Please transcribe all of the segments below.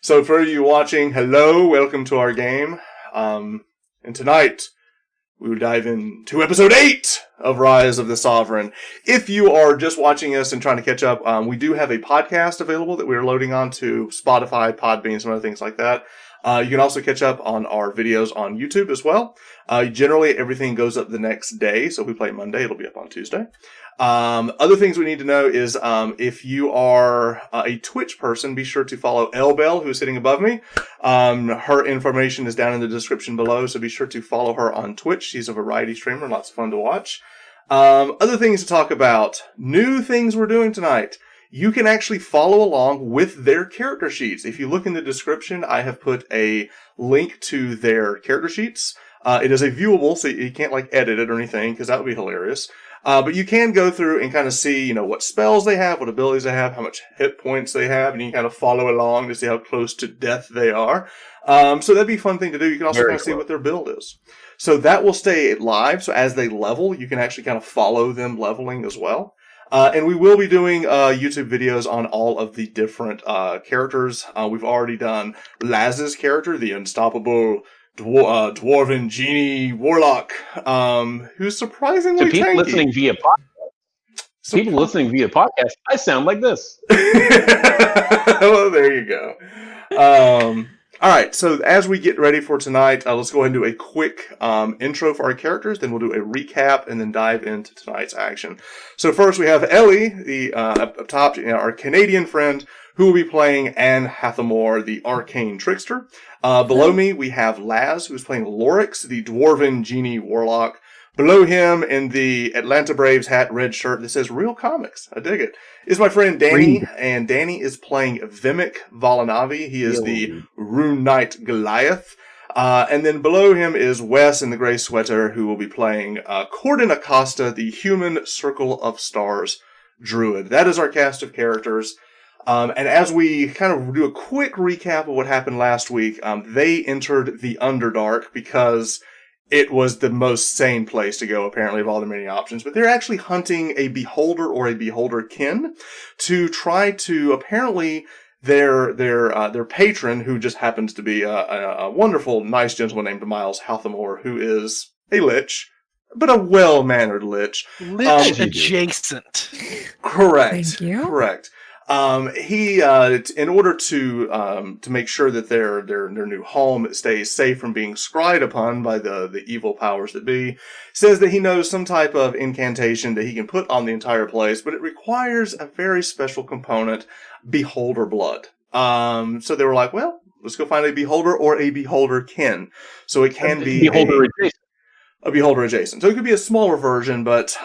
So for you watching, hello, welcome to our game. And tonight, we will dive into episode 8 of Rise of the Sovereign. If you are just watching us and trying to catch up, we do have a podcast available that we are loading onto Spotify, Podbean, some other things like that. You can also catch up on our videos on YouTube as well. Generally, everything goes up the next day. So if we play Monday, it'll be up on Tuesday. Other things we need to know is if you are a Twitch person, be sure to follow Elbell, who's sitting above me. Her information is down in the description below, so be sure to follow her on Twitch. She's a variety streamer, lots of fun to watch. Other things to talk about. New things we're doing tonight. You can actually follow along with their character sheets. If you look in the description, I have put a link to their character sheets. It is a viewable, so you can't edit it or anything, because that would be hilarious. But you can go through and kind of see, what spells they have, what abilities they have, how much hit points they have, and you can kind of follow along to see how close to death they are. So that'd be a fun thing to do. You can also kind of see what their build is. So that will stay live. So as they level, you can actually kind of follow them leveling as well. And we will be doing YouTube videos on all of the different characters. We've already done Laz's character, the unstoppable Dwarven Genie Warlock, who's surprisingly to people tanky. Listening via podcast. People listening via podcast, I sound like this. Well, there you go. All right, so as we get ready for tonight, let's go ahead and do a quick intro for our characters, then we'll do a recap, and then dive into tonight's action. So first we have Ellie, the up top, our Canadian friend, who will be playing Anne Hathamore, the Arcane Trickster. Below me, we have Laz, who's playing Lorex, the Dwarven Genie Warlock. Below him, in the Atlanta Braves hat, red shirt that says Real Comics, I dig it, is my friend Danny, and Danny is playing Vimak Valanavi. He is the Rune Knight Goliath. And then below him is Wes in the gray sweater, who will be playing Cordan Acosta, the Human Circle of Stars Druid. That is our cast of characters. And as we kind of do a quick recap of what happened last week, they entered the Underdark because it was the most sane place to go, apparently, of all the many options. But they're actually hunting a beholder or a beholder kin to try to, apparently, their patron, who just happens to be a wonderful, nice gentleman named Miles Hathamore, who is a lich, but a well-mannered lich. Lich adjacent. Correct. Thank you. Correct. He, in order to make sure that their new home stays safe from being scryed upon by the evil powers that be, says that he knows some type of incantation that he can put on the entire place, but it requires a very special component, beholder blood. So they were like, well, let's go find a beholder or a beholder kin. So it can be beholder adjacent. A beholder adjacent. So it could be a smaller version, but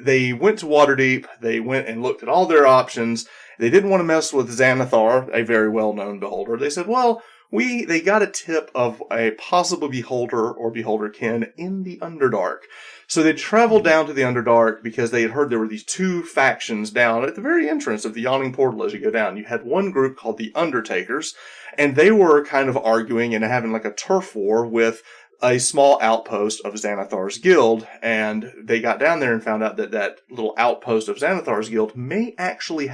they went to Waterdeep. They went and looked at all their options. They didn't want to mess with Xanathar, a very well-known beholder. They said, well, they got a tip of a possible beholder or beholder kin in the Underdark. So they traveled down to the Underdark because they had heard there were these two factions down at the very entrance of the Yawning Portal as you go down. You had one group called the Undertakers, and they were kind of arguing and having like a turf war with a small outpost of Xanathar's guild, and they got down there and found out that that little outpost of Xanathar's guild may actually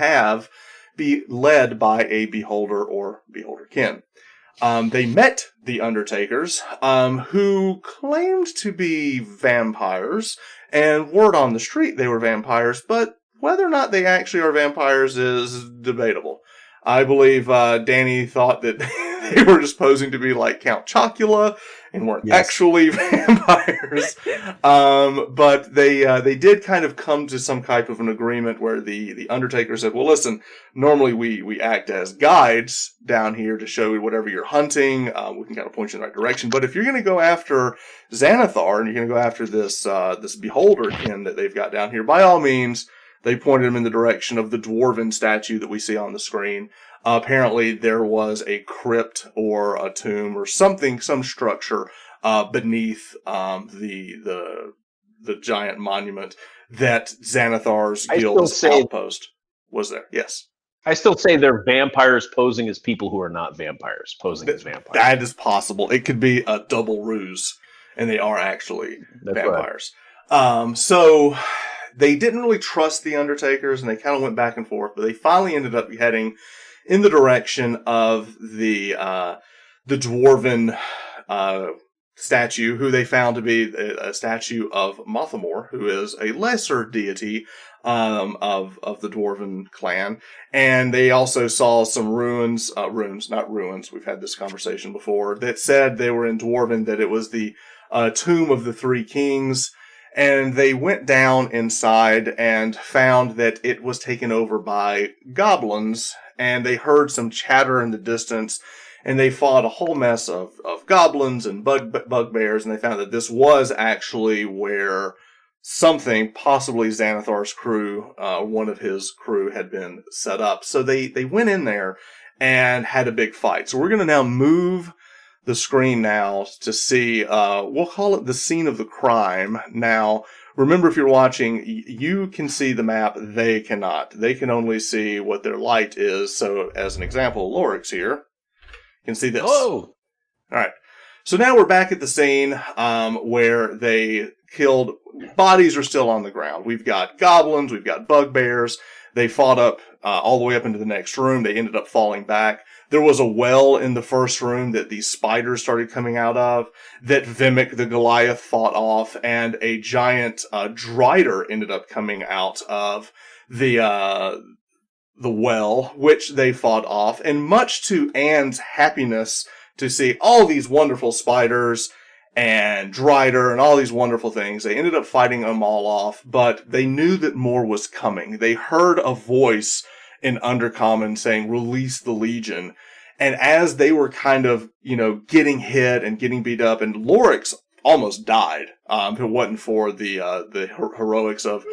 be led by a beholder or beholder kin. They met the Undertakers, who claimed to be vampires, and word on the street they were vampires, but whether or not they actually are vampires is debatable. I believe Danny thought that they were just posing to be like Count Chocula and weren't actually vampires. But they did kind of come to some type of an agreement where the Undertaker said, well, listen, normally we act as guides down here to show you whatever you're hunting. We can kind of point you in the right direction. But if you're going to go after Xanathar and you're going to go after this beholder kin that they've got down here, by all means, they pointed him in the direction of the dwarven statue that we see on the screen. Apparently, there was a crypt or a tomb or something, some structure beneath the giant monument that Xanathar's guild's outpost was there. Yes. I still say they're vampires posing as people who are not vampires, posing as vampires. That is possible. It could be a double ruse, and they are actually vampires. Right. So they didn't really trust the Undertakers, and they kind of went back and forth, but they finally ended up heading in the direction of the dwarven statue, who they found to be a statue of Mothamor, who is a lesser deity of the dwarven clan. And they also saw some ruins, not ruins, we've had this conversation before, that said they were in dwarven, that it was the tomb of the three kings. And they went down inside and found that it was taken over by goblins, and they heard some chatter in the distance, and they fought a whole mess of goblins and bugbears, and they found that this was actually where something, possibly Xanathar's crew, one of his crew, had been set up. So they went in there and had a big fight. So we're going to now move the screen now to see, we'll call it the scene of the crime. Now, remember, if you're watching, you can see the map, they cannot. They can only see what their light is. So, as an example, Lorex here can see this. Oh! Alright. So now we're back at the scene where they killed. Bodies are still on the ground. We've got goblins, we've got bugbears. They fought up all the way up into the next room. They ended up falling back. There was a well in the first room that these spiders started coming out of, that Vimak the Goliath fought off, and a giant Drider ended up coming out of the well, which they fought off. And much to Anne's happiness to see all these wonderful spiders and Drider and all these wonderful things, they ended up fighting them all off, but they knew that more was coming. They heard a voice in Undercommon saying, "Release the Legion." And as they were kind of, getting hit and getting beat up, and Lorex almost died, if it wasn't for the heroics of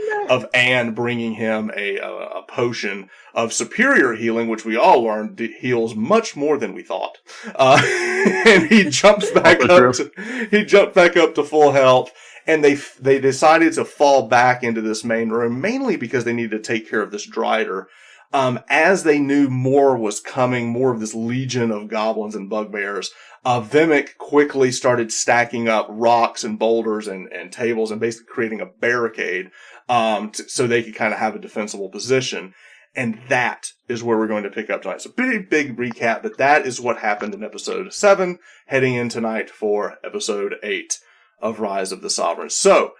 Anne bringing him a potion of superior healing, which we all learned heals much more than we thought. And he jumps back up to full health. And they decided to fall back into this main room, mainly because they needed to take care of this Drider. As they knew more was coming, more of this legion of goblins and bugbears, Vimak quickly started stacking up rocks and boulders and tables and basically creating a barricade so they could kind of have a defensible position. And that is where we're going to pick up tonight. So big recap, but that is what happened in episode 7, heading in tonight for episode 8 of Rise of the Sovereigns. So,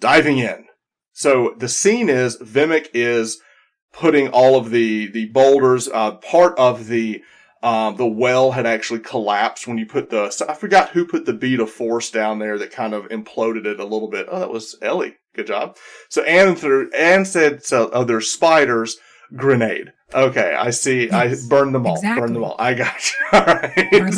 diving in. So the scene is Vimak is putting all of the boulders. Part of the well had actually collapsed when you put I forgot who put the bead of force down there that kind of imploded it a little bit. Oh, that was Ellie. Good job. So Anne said, "Oh, there's spiders." Grenade. Okay, I see. Yes, I burned them all. exactly. Burned them all. I got you. All right.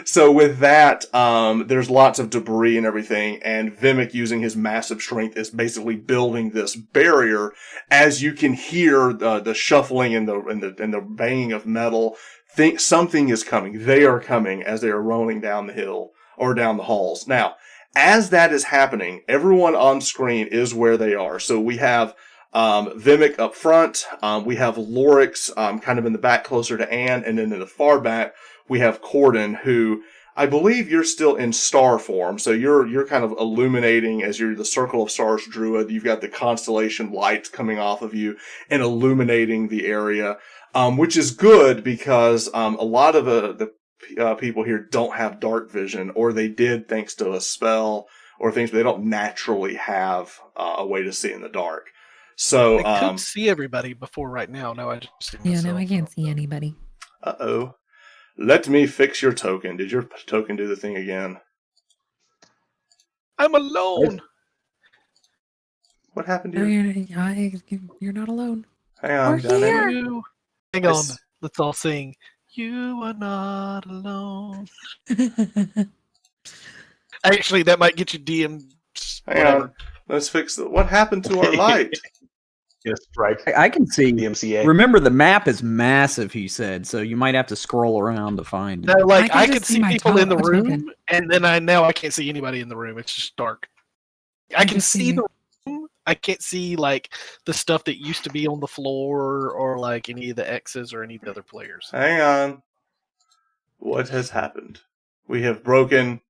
So with that, there's lots of debris and everything, and Vimak, using his massive strength, is basically building this barrier. As you can hear the shuffling and the banging of metal, think something is coming. They are coming as they are rolling down the hill or down the halls. Now, as that is happening, everyone on screen is where they are. So we have Vimak up front, we have Lorex kind of in the back closer to Anne, and then in the far back we have Cordan, who I believe you're still in star form, so you're kind of illuminating as you're the Circle of Stars Druid. You've got the constellation lights coming off of you and illuminating the area, which is good because a lot of the people here don't have dark vision, or they did thanks to a spell or things, but they don't naturally have a way to see in the dark. So I could see everybody before right now. No, I just see myself. No, I can't see anybody. Uh-oh. Let me fix your token. Did your token do the thing again? I'm alone. What happened to No, you? you're not alone. Hang on. We're down there. here. Hang on. Let's all sing. You are not alone. Actually, that might get you DM. Hang on. Let's fix what happened to our light? Yes, right. I can see. The MCA. Remember, the map is massive, he said, so you might have to scroll around to find it. No, like I I can could just see see my people in the room, token. and then I can't see anybody in the room. It's just dark. I can just see see the room. I can't see like the stuff that used to be on the floor, or like any of the X's or any of the other players. Hang on. What has happened? We have broken.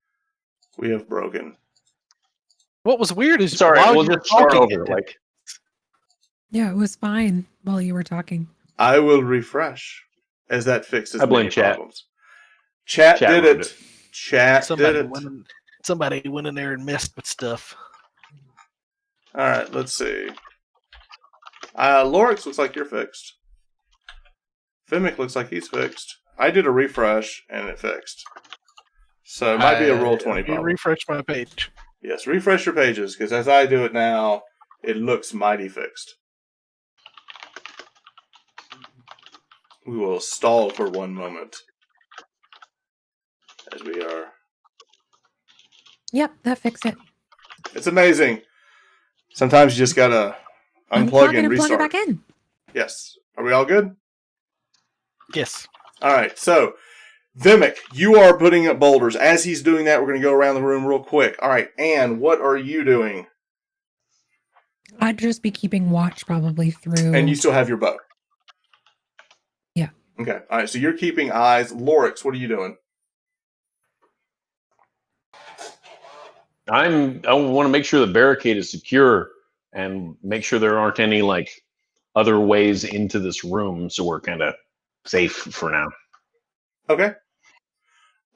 What was weird is Sorry, while we'll you were just start talking, over. it- Like, Yeah, it was fine while you were talking. I will refresh, as that fixes I blame many chat. problems. Chat did ruined it. Chat Somebody did it. somebody went in there and messed with stuff. All right, let's see. Lorex looks like you're fixed. Vimak looks like he's fixed. I did a refresh, and it fixed. So it might be a roll 20 You problem. refresh my page. Yes, refresh your pages, because as I do it now, it looks mighty fixed. We will stall for one moment. As we are... Yep, that fixed it. It's amazing. Sometimes you just gotta unplug and plug restart. it back in. Yes. Are we all good? Yes. All right, so Vimak, you are putting up boulders. As he's doing that, we're going to go around the room real quick. All right, Anne, what are you doing? I'd just be keeping watch probably through. And you still have your bow. Yeah. Okay, all right, so you're keeping eyes. Lorex, what are you doing? I want to make sure the barricade is secure and make sure there aren't any like other ways into this room, so we're kind of safe for now. Okay.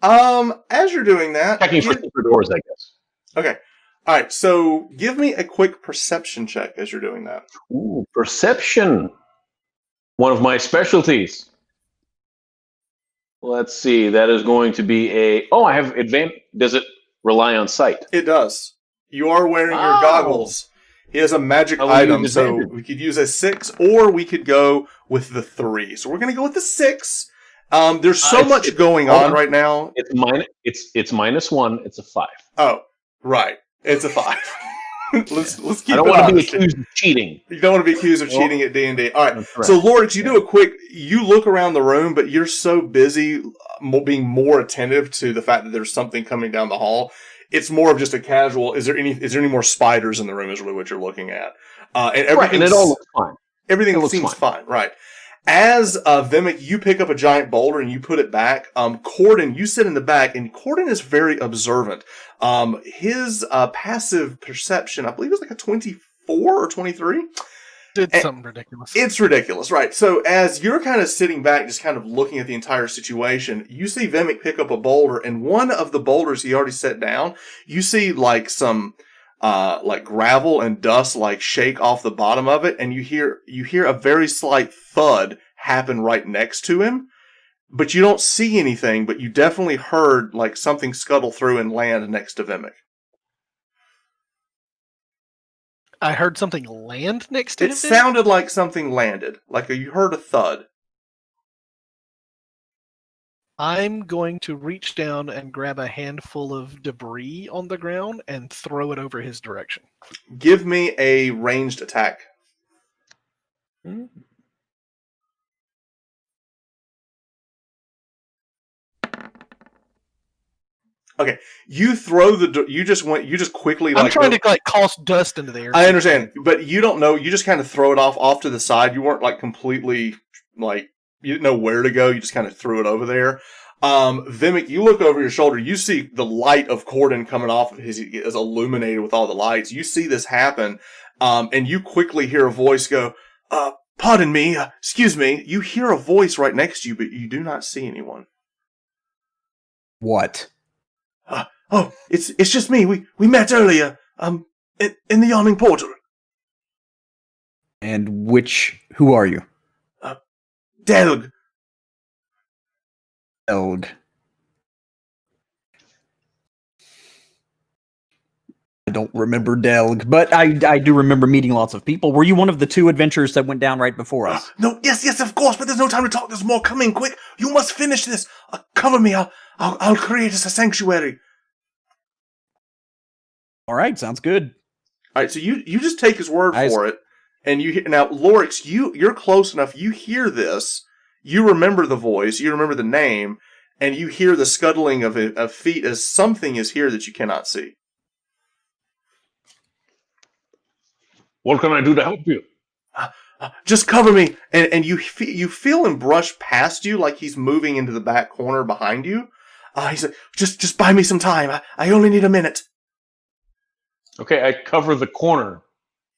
As you're doing that, Checking for secret doors, I guess. Okay. All right, so give me a quick perception check as you're doing that. Ooh, perception. One of my specialties. Let's see. That is going to be a... Oh, I have advanced... Does it rely on sight? It does. You are wearing your Oh. goggles. He has a magic I will item, use so advantage. we could use a 6, or we could go with the 3. So we're going to go with the 6. There's so much going on right now. It's -1. It's a 5. Oh, right. It's a 5. let's keep I don't it want to be honest. accused of cheating. You don't want to be accused of cheating at D&D. All right. That's correct. So, Lorex, you do a quick... You look around the room, but you're so busy being more attentive to the fact that there's something coming down the hall. It's more of just a casual... Is there any more spiders in the room is really what you're looking at. And Right, and it all looks fine. Everything It looks seems fine. Right. As Vimak, you pick up a giant boulder and you put it back. Cordan, you sit in the back, and Cordan is very observant. His passive perception, I believe, is like a 24 or 23. It's something ridiculous. It's ridiculous, right? So as you're kind of sitting back, just kind of looking at the entire situation, you see Vimak pick up a boulder, and one of the boulders he already set down, you see like some like gravel and dust like shake off the bottom of it, and you hear a very slight thud happen right next to him, but you don't see anything, but you definitely heard like something scuttle through and land next to Vimak. I heard something land next to It him. sounded like something landed, like you heard a thud. I'm going to reach down and grab a handful of debris on the ground and throw it over his direction. Give me a ranged attack. Okay, you throw you just quickly like... I'm trying to like toss dust into the air. I understand, but you don't know, you just kind of throw it off to the side. You weren't like completely, like, you didn't know where to go, you just kind of threw it over there. Vimak, you look over your shoulder, you see the light of Cordan coming off of his, is illuminated with all the lights. You see this happen, and you quickly hear a voice go, pardon me, excuse me. You hear a voice right next to you, but you do not see anyone. What? Oh, it's just me. We met earlier, in the yawning portal. And who are you? Delg. Elg. I don't remember Delg, but I do remember meeting lots of people. Were you one of the 2 adventurers that went down right before us? No, yes, of course, but there's no time to talk. There's more coming. Quick, you must finish this. Cover me. I'll create us a sanctuary. All right, sounds good. All right, so you just take his word for it, and now, Lorex, you're close enough. You hear this. You remember the voice. You remember the name, and you hear the scuttling of feet as something is here that you cannot see. What can I do to help you? Just cover me, and you feel him brush past you like he's moving into the back corner behind you. He's like, just buy me some time. I only need a minute. Okay, I cover the corner.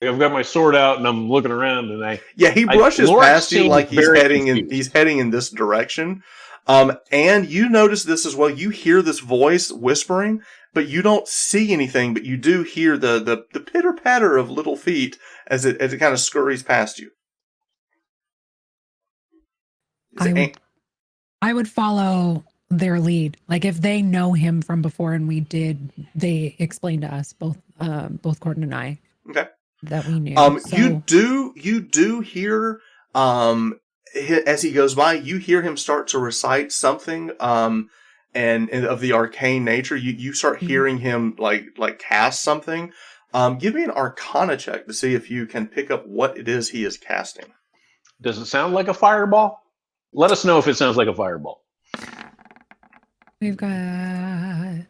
I've got my sword out and I'm looking around, and he brushes Lorex past you seems like he's very heading in. confused. He's heading in this direction. And you notice this as well. You hear this voice whispering, but you don't see anything. But you do hear the pitter patter of little feet as it kind of scurries past you. I would follow their lead. Like if they know him from before, and they explained to us both Cordan and I. Okay. That we knew. You do hear as he goes by, you hear him start to recite something and of the arcane nature. You start hearing him like cast something. Give me an Arcana check to see if you can pick up what it is he is casting. Does it sound like a fireball? Let us know if it sounds like a fireball. We've got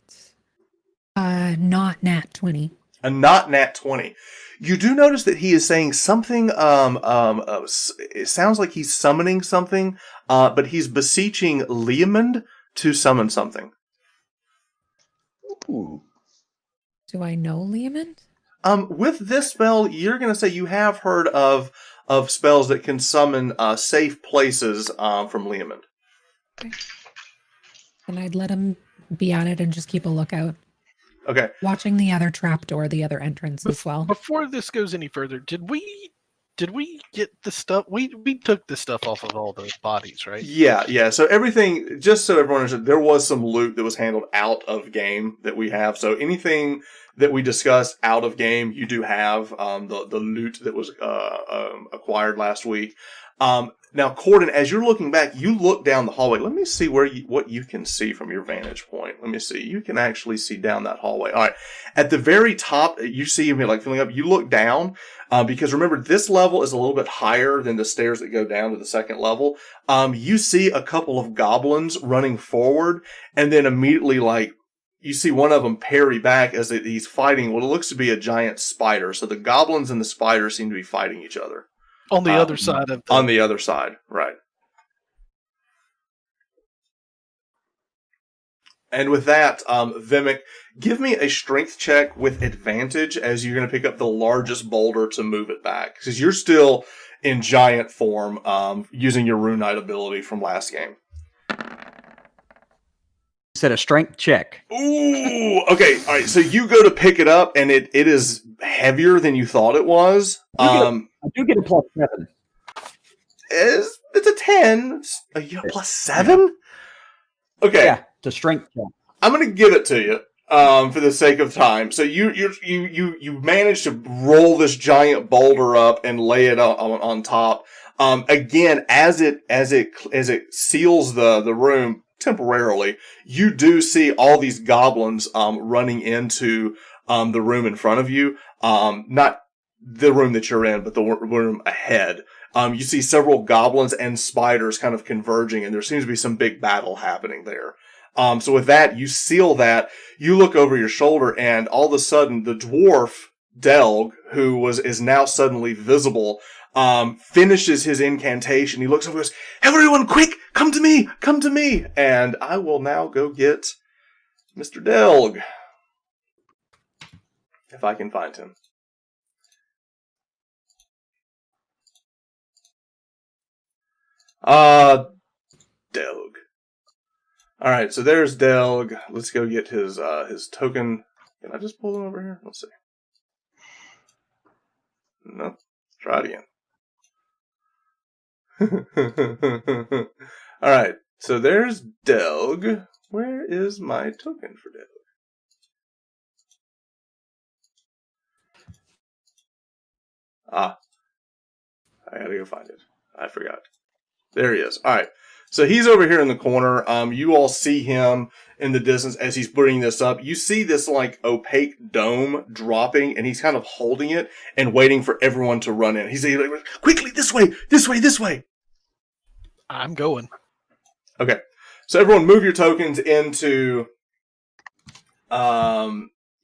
not nat 20. A not nat 20. You do notice that he is saying something, it sounds like he's summoning something, but he's beseeching Leomund to summon something. Ooh. Do I know Leomund? With this spell, you're going to say you have heard of spells that can summon safe places from Leomund. Okay. And I'd let him be at it and just keep a lookout. Okay. Watching the other trapdoor, the other entrance as well. Before this goes any further, did we get the stuff? We took the stuff off of all those bodies, right? Yeah. So everything, just so everyone understood, there was some loot that was handled out of game that we have. So anything that we discussed out of game, you do have the loot that was acquired last week. Now, Cordan, as you're looking back, you look down the hallway. Let me see what you can see from your vantage point. Let me see. You can actually see down that hallway. All right. At the very top, you see him like filling up. You look down because remember, this level is a little bit higher than the stairs that go down to the second level. You see a couple of goblins running forward, and then immediately, like, you see one of them parry back as he's fighting what looks to be a giant spider. So the goblins and the spider seem to be fighting each other. On the other side of on the other side, right. And with that, Vimak, give me a strength check with advantage as you're going to pick up the largest boulder to move it back. Because you're still in giant form using your Rune Knight ability from last game. Said a strength check. Ooh, okay. All right, so you go to pick it up, and it is heavier than you thought it was. I do get a +7. It's a 10. Plus 7? Okay. Yeah, it's a strength check. I'm going to give it to you for the sake of time. So you manage to roll this giant boulder up and lay it on top. Again, as it seals the room temporarily, you do see all these goblins running into the room in front of you. Not the room that you're in, but the room ahead. You see several goblins and spiders kind of converging, and there seems to be some big battle happening there. So with that, you seal that. You look over your shoulder, and all of a sudden, the dwarf Delg, who is now suddenly visible, finishes his incantation. He looks over and goes, "Everyone, quick, come to me, come to me!" And I will now go get Mr. Delg, if I can find him. Delg. All right, so there's Delg. Let's go get his token. Can I just pull him over here? Let's see. No, try it again. All right, so there's Delg. Where is my token for Delg? I gotta go find it. I forgot. There he is. All right. So he's over here in the corner. You all see him in the distance as he's putting this up. You see this like opaque dome dropping, and he's kind of holding it and waiting for everyone to run in. He's like, "Quickly, this way, this way, this way." I'm going. Okay. So everyone move your tokens into...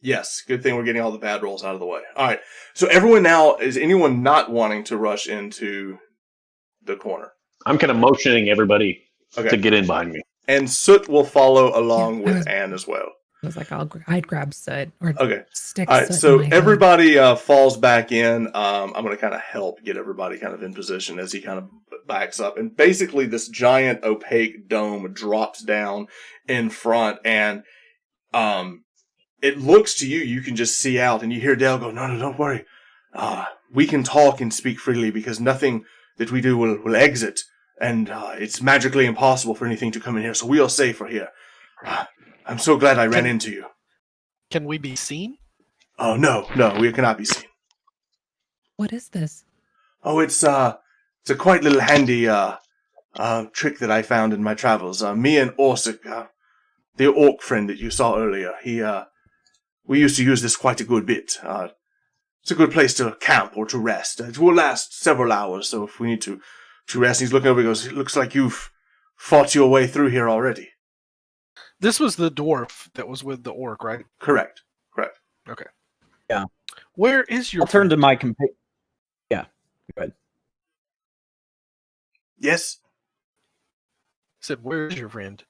Yes, good thing we're getting all the bad rolls out of the way. All right. So everyone now, is anyone not wanting to rush into the corner? I'm kind of motioning everybody Okay. to get in behind me. And Soot will follow along with Anne as well. I was like, I'd grab soot or Okay. stick All right, soot so in my everybody falls back in. I'm going to kind of help get everybody kind of in position as he kind of backs up. And basically, this giant opaque dome drops down in front, and it looks to you, you can just see out, and you hear Dale go, no, don't worry. We can talk and speak freely because nothing that we do will exit, and it's magically impossible for anything to come in here, so we are safer here. I'm so glad I ran into you. Can we be seen? Oh, no, we cannot be seen. What is this? Oh, it's a quite little handy trick that I found in my travels. Me and Orsic, the orc friend that you saw earlier, we used to use this quite a good bit. It's a good place to camp or to rest. It will last several hours, so if we need to rest, he's looking over and goes, it looks like you've fought your way through here already. This was the dwarf that was with the orc, right? Correct. Okay. Yeah. Where is your I'll turn to friend? my companion. Yeah, go ahead. Yes? I said, where is your friend?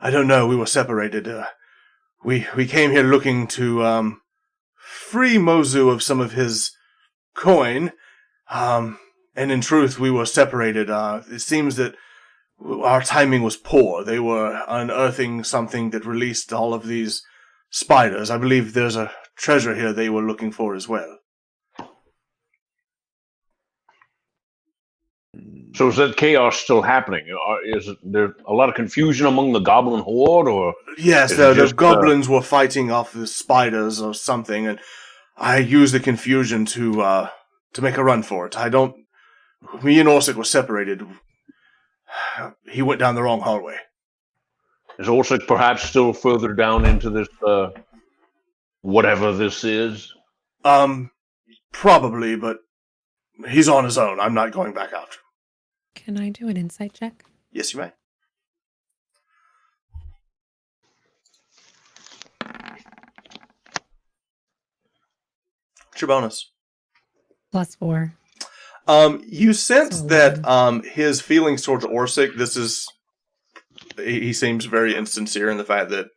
I don't know. We were separated. We came here looking to free Mozu of some of his coin, and in truth, we were separated. It seems that our timing was poor. They were unearthing something that released all of these spiders. I believe there's a treasure here they were looking for as well. So is that chaos still happening? Is there a lot of confusion among the goblin horde, or Yes, is the it just, goblins were fighting off the spiders or something, and I used the confusion to make a run for it. Me and Orsic were separated. He went down the wrong hallway. is Orsic perhaps still further down into this, whatever this is? Probably, but he's on his own. I'm not going back out. Can I do an insight check? Yes, you may. What's your bonus? +4. You sense So, that his feelings towards Orsic, he seems very insincere in the fact that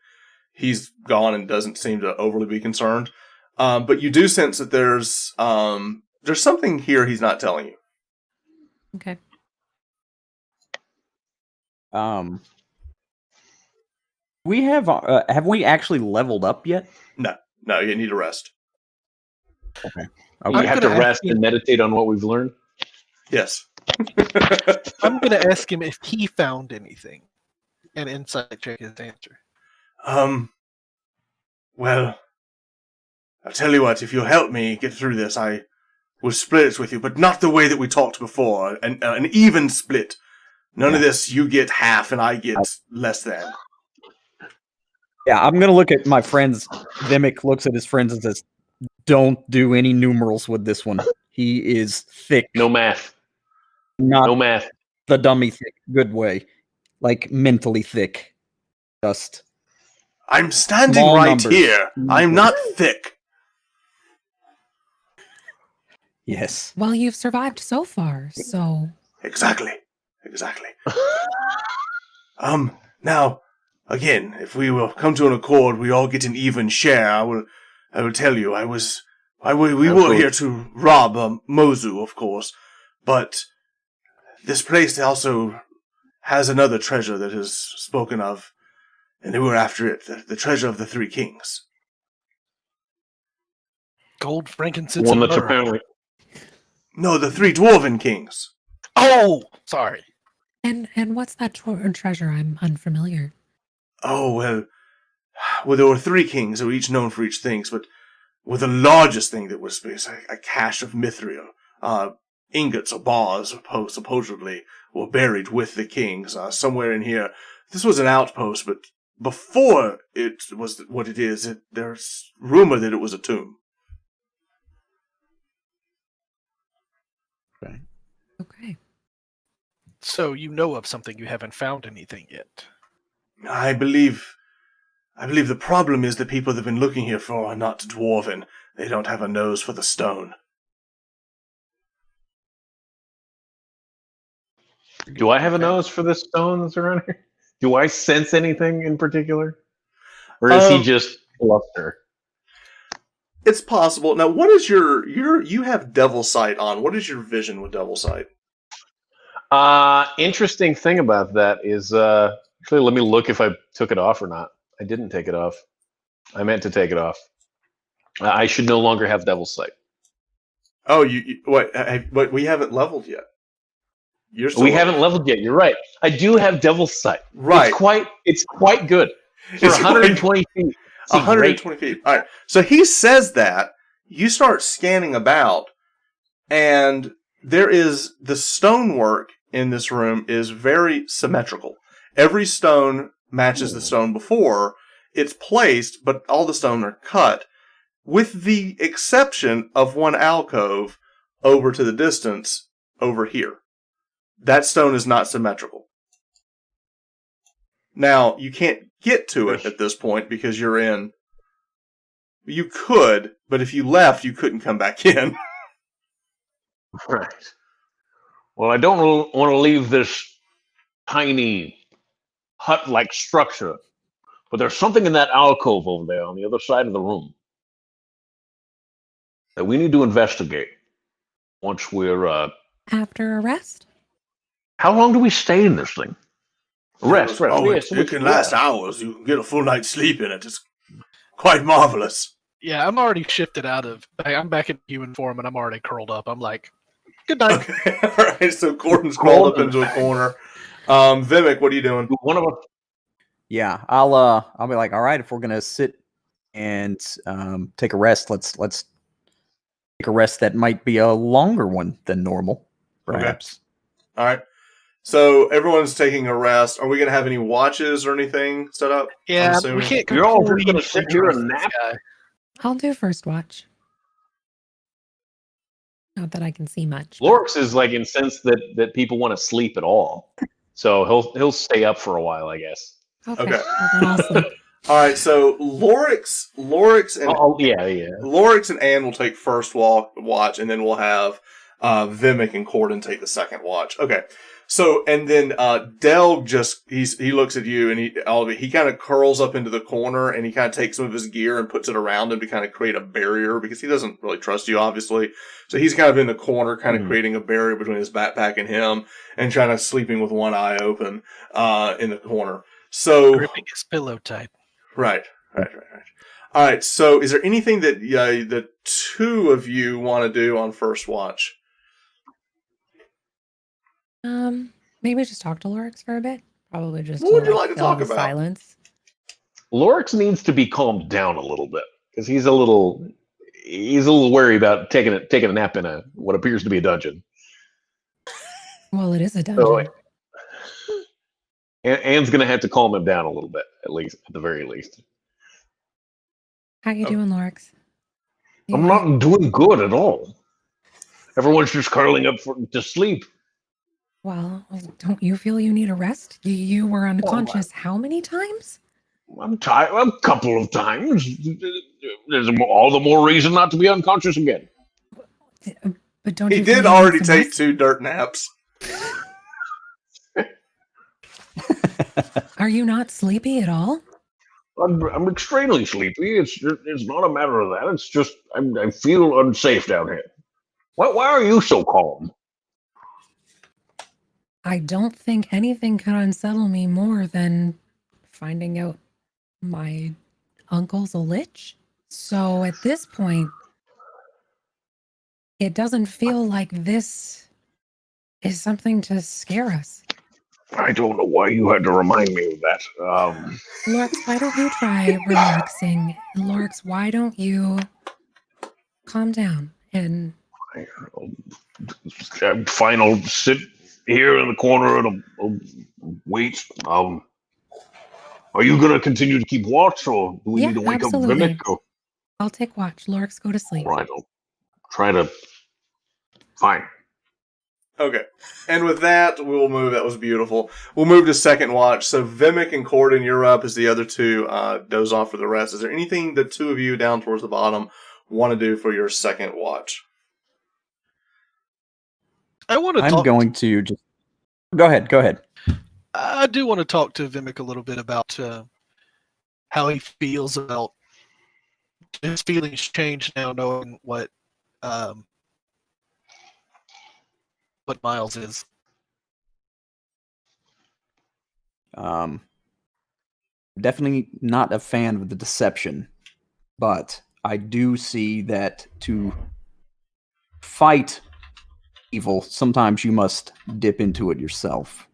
he's gone and doesn't seem to overly be concerned. But you do sense that there's something here he's not telling you. Okay. We have we actually leveled up yet? No, you need to rest. Okay. We have to gonna ask rest you- and meditate on what we've learned. Yes. I'm going to ask him if he found anything. And insight check his answer. Well, I'll tell you what, if you'll help me get through this, I will split it with you, but not the way that we talked before, an even split. None of this, you get half and I get less than. Yeah, I'm gonna look at my friends. Vimak looks at his friends and says, "Don't do any numerals with this one. He is thick, No math. not No math. the dummy thick, good way, like mentally thick. Just I'm standing Small right numbers. here. I'm not thick. yes. Well, you've survived so far, so Exactly. Now, again, if we will come to an accord, we all get an even share. I will tell you, we were Absolutely. here to rob Mozu, of course, but this place also has another treasure that is spoken of, and we were after it, the treasure of the Three Kings. Gold, frankincense, One and that's myrrh. apparently No, the Three Dwarven Kings. Oh, sorry. and what's that treasure? I'm unfamiliar. Oh, well, there were three kings who were each known for each thing, but the largest thing that was a cache of mithril. Ingots or bars, supposedly, were buried with the kings somewhere in here. This was an outpost, but before it was what it is, there's rumor that it was a tomb. Okay. So you know of something, you haven't found anything yet. I believe the problem is the people that have been looking here for are not dwarven. They don't have a nose for the stone. Do I have a nose for the stone that's around here? Do I sense anything in particular? Or is he just bluster? It's possible. Now, what is you have Devil Sight on? What is your vision with Devil Sight? Interesting thing about that is, actually, let me look if I took it off or not. I didn't take it off. I meant to take it off. I should no longer have Devil's Sight. Oh, but we haven't leveled yet. We haven't leveled yet. You're right. I do have Devil's Sight. Right. It's quite good for 120 feet. 120 feet. All right. So he says that. You start scanning about, and there is the stonework in this room is very symmetrical. Every stone matches the stone before it's placed, but all the stones are cut, with the exception of one alcove over to the distance over here. That stone is not symmetrical. Now, you can't get to it at this point because you're in. You could, but if you left, you couldn't come back in. Right. Well, I don't want to leave this tiny hut-like structure, but there's something in that alcove over there on the other side of the room that we need to investigate once we're... After a rest? How long do we stay in this thing? Rest. Oh, Yes, it can last hours. You can get a full night's sleep in it. It's quite marvelous. Yeah, I'm already shifted out of. I'm back in human form, and I'm already curled up. I'm like, good night. Okay. All right. So Cordan's crawled up into a corner. Vimak, what are you doing? One of us. Yeah, I'll be like, all right, if we're gonna sit and take a rest, let's take a rest that might be a longer one than normal, perhaps. Okay. All right. So everyone's taking a rest. Are we going to have any watches or anything set up? Yeah, we can't. You're all just going to sit here and nap. I'll do first watch. Not that I can see much. Lorex is like incensed that people want to sleep at all, so he'll stay up for a while, I guess. Okay. Well, then I'll sleep. All right. So Lorex and Lorex and Anne will take first watch, and then we'll have Vimak and Cordan take the second watch. Okay. So, and then Delg he looks at you and he kind of curls up into the corner and he kind of takes some of his gear and puts it around him to kind of create a barrier because he doesn't really trust you, obviously. So he's kind of in the corner, kind of creating a barrier between his backpack and him and trying to sleeping with one eye open in the corner. So Gripping his pillow tight. Right. All right. So, is there anything that the two of you want to do on first watch? Maybe just talk to Lorex for a bit. Probably just. What would you like to talk about? Silence. Lorex needs to be calmed down a little bit because he's a little wary about taking a nap in what appears to be a dungeon. Well, it is a dungeon. So, Anne's going to have to calm him down a little bit, at the very least. How you doing, Lorex? I'm not doing good at all. Everyone's just curling up to sleep. Well, don't you feel you need a rest? You were unconscious how many times? I'm tired. A couple of times. There's all the more reason not to be unconscious again. But don't he you did already take 2 dirt naps. Are you not sleepy at all? I'm extremely sleepy. It's not a matter of that. It's just I feel unsafe down here. Why are you so calm? I don't think anything could unsettle me more than finding out my uncle's a lich. So at this point, it doesn't feel like this is something to scare us. I don't know why you had to remind me of that. Lorex, why don't you try relaxing? Lorex, why don't you calm down and... Fine, I'll sit here in the corner and I'll wait. Are you going to continue to keep watch, or do we need to wake absolutely. up Vimak? Or... I'll take watch. Lorex, go to sleep. All right, I'll try to... Fine. Okay. And with that, we'll move. That was beautiful. We'll move to second watch. So Vimak and Cordan, you're up as the other two doze off for the rest. Is there anything the two of you down towards the bottom want to do for your second watch? I'm going to just... Go ahead. I do want to talk to Vimak a little bit about how he feels about his feelings change now, knowing what Miles is. Definitely not a fan of the deception, but I do see that to fight evil, sometimes you must dip into it yourself.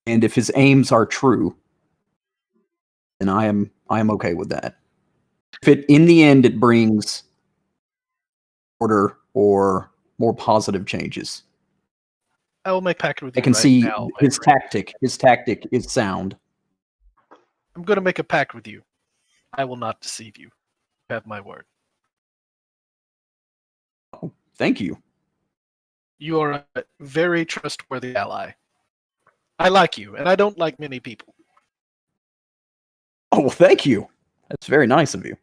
And if his aims are true, then I am okay with that. If in the end it brings order or more positive changes, I will make pact with you I can right see now. my his friend. tactic is sound. I'm going to make a pact with you. I will not deceive you. You have my word. Oh, thank you. You are a very trustworthy ally. I like you, and I don't like many people. Oh, well, thank you. That's very nice of you.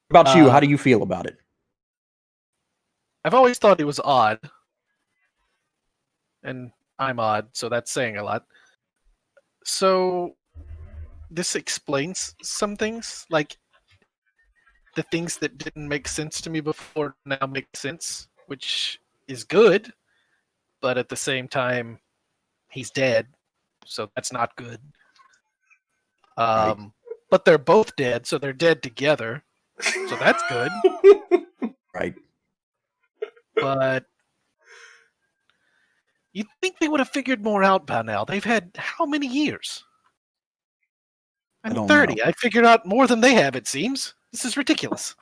What about you? How do you feel about it? I've always thought it was odd. And I'm odd, so that's saying a lot. So, this explains some things. Like, the things that didn't make sense to me before now make sense, which is good. But at the same time, he's dead, so that's not good. Right. But they're both dead, so they're dead together. So that's good. Right. But you'd think they would have figured more out by now. They've had how many years? I'm don't 30. know. I figured out more than they have, it seems. This is ridiculous.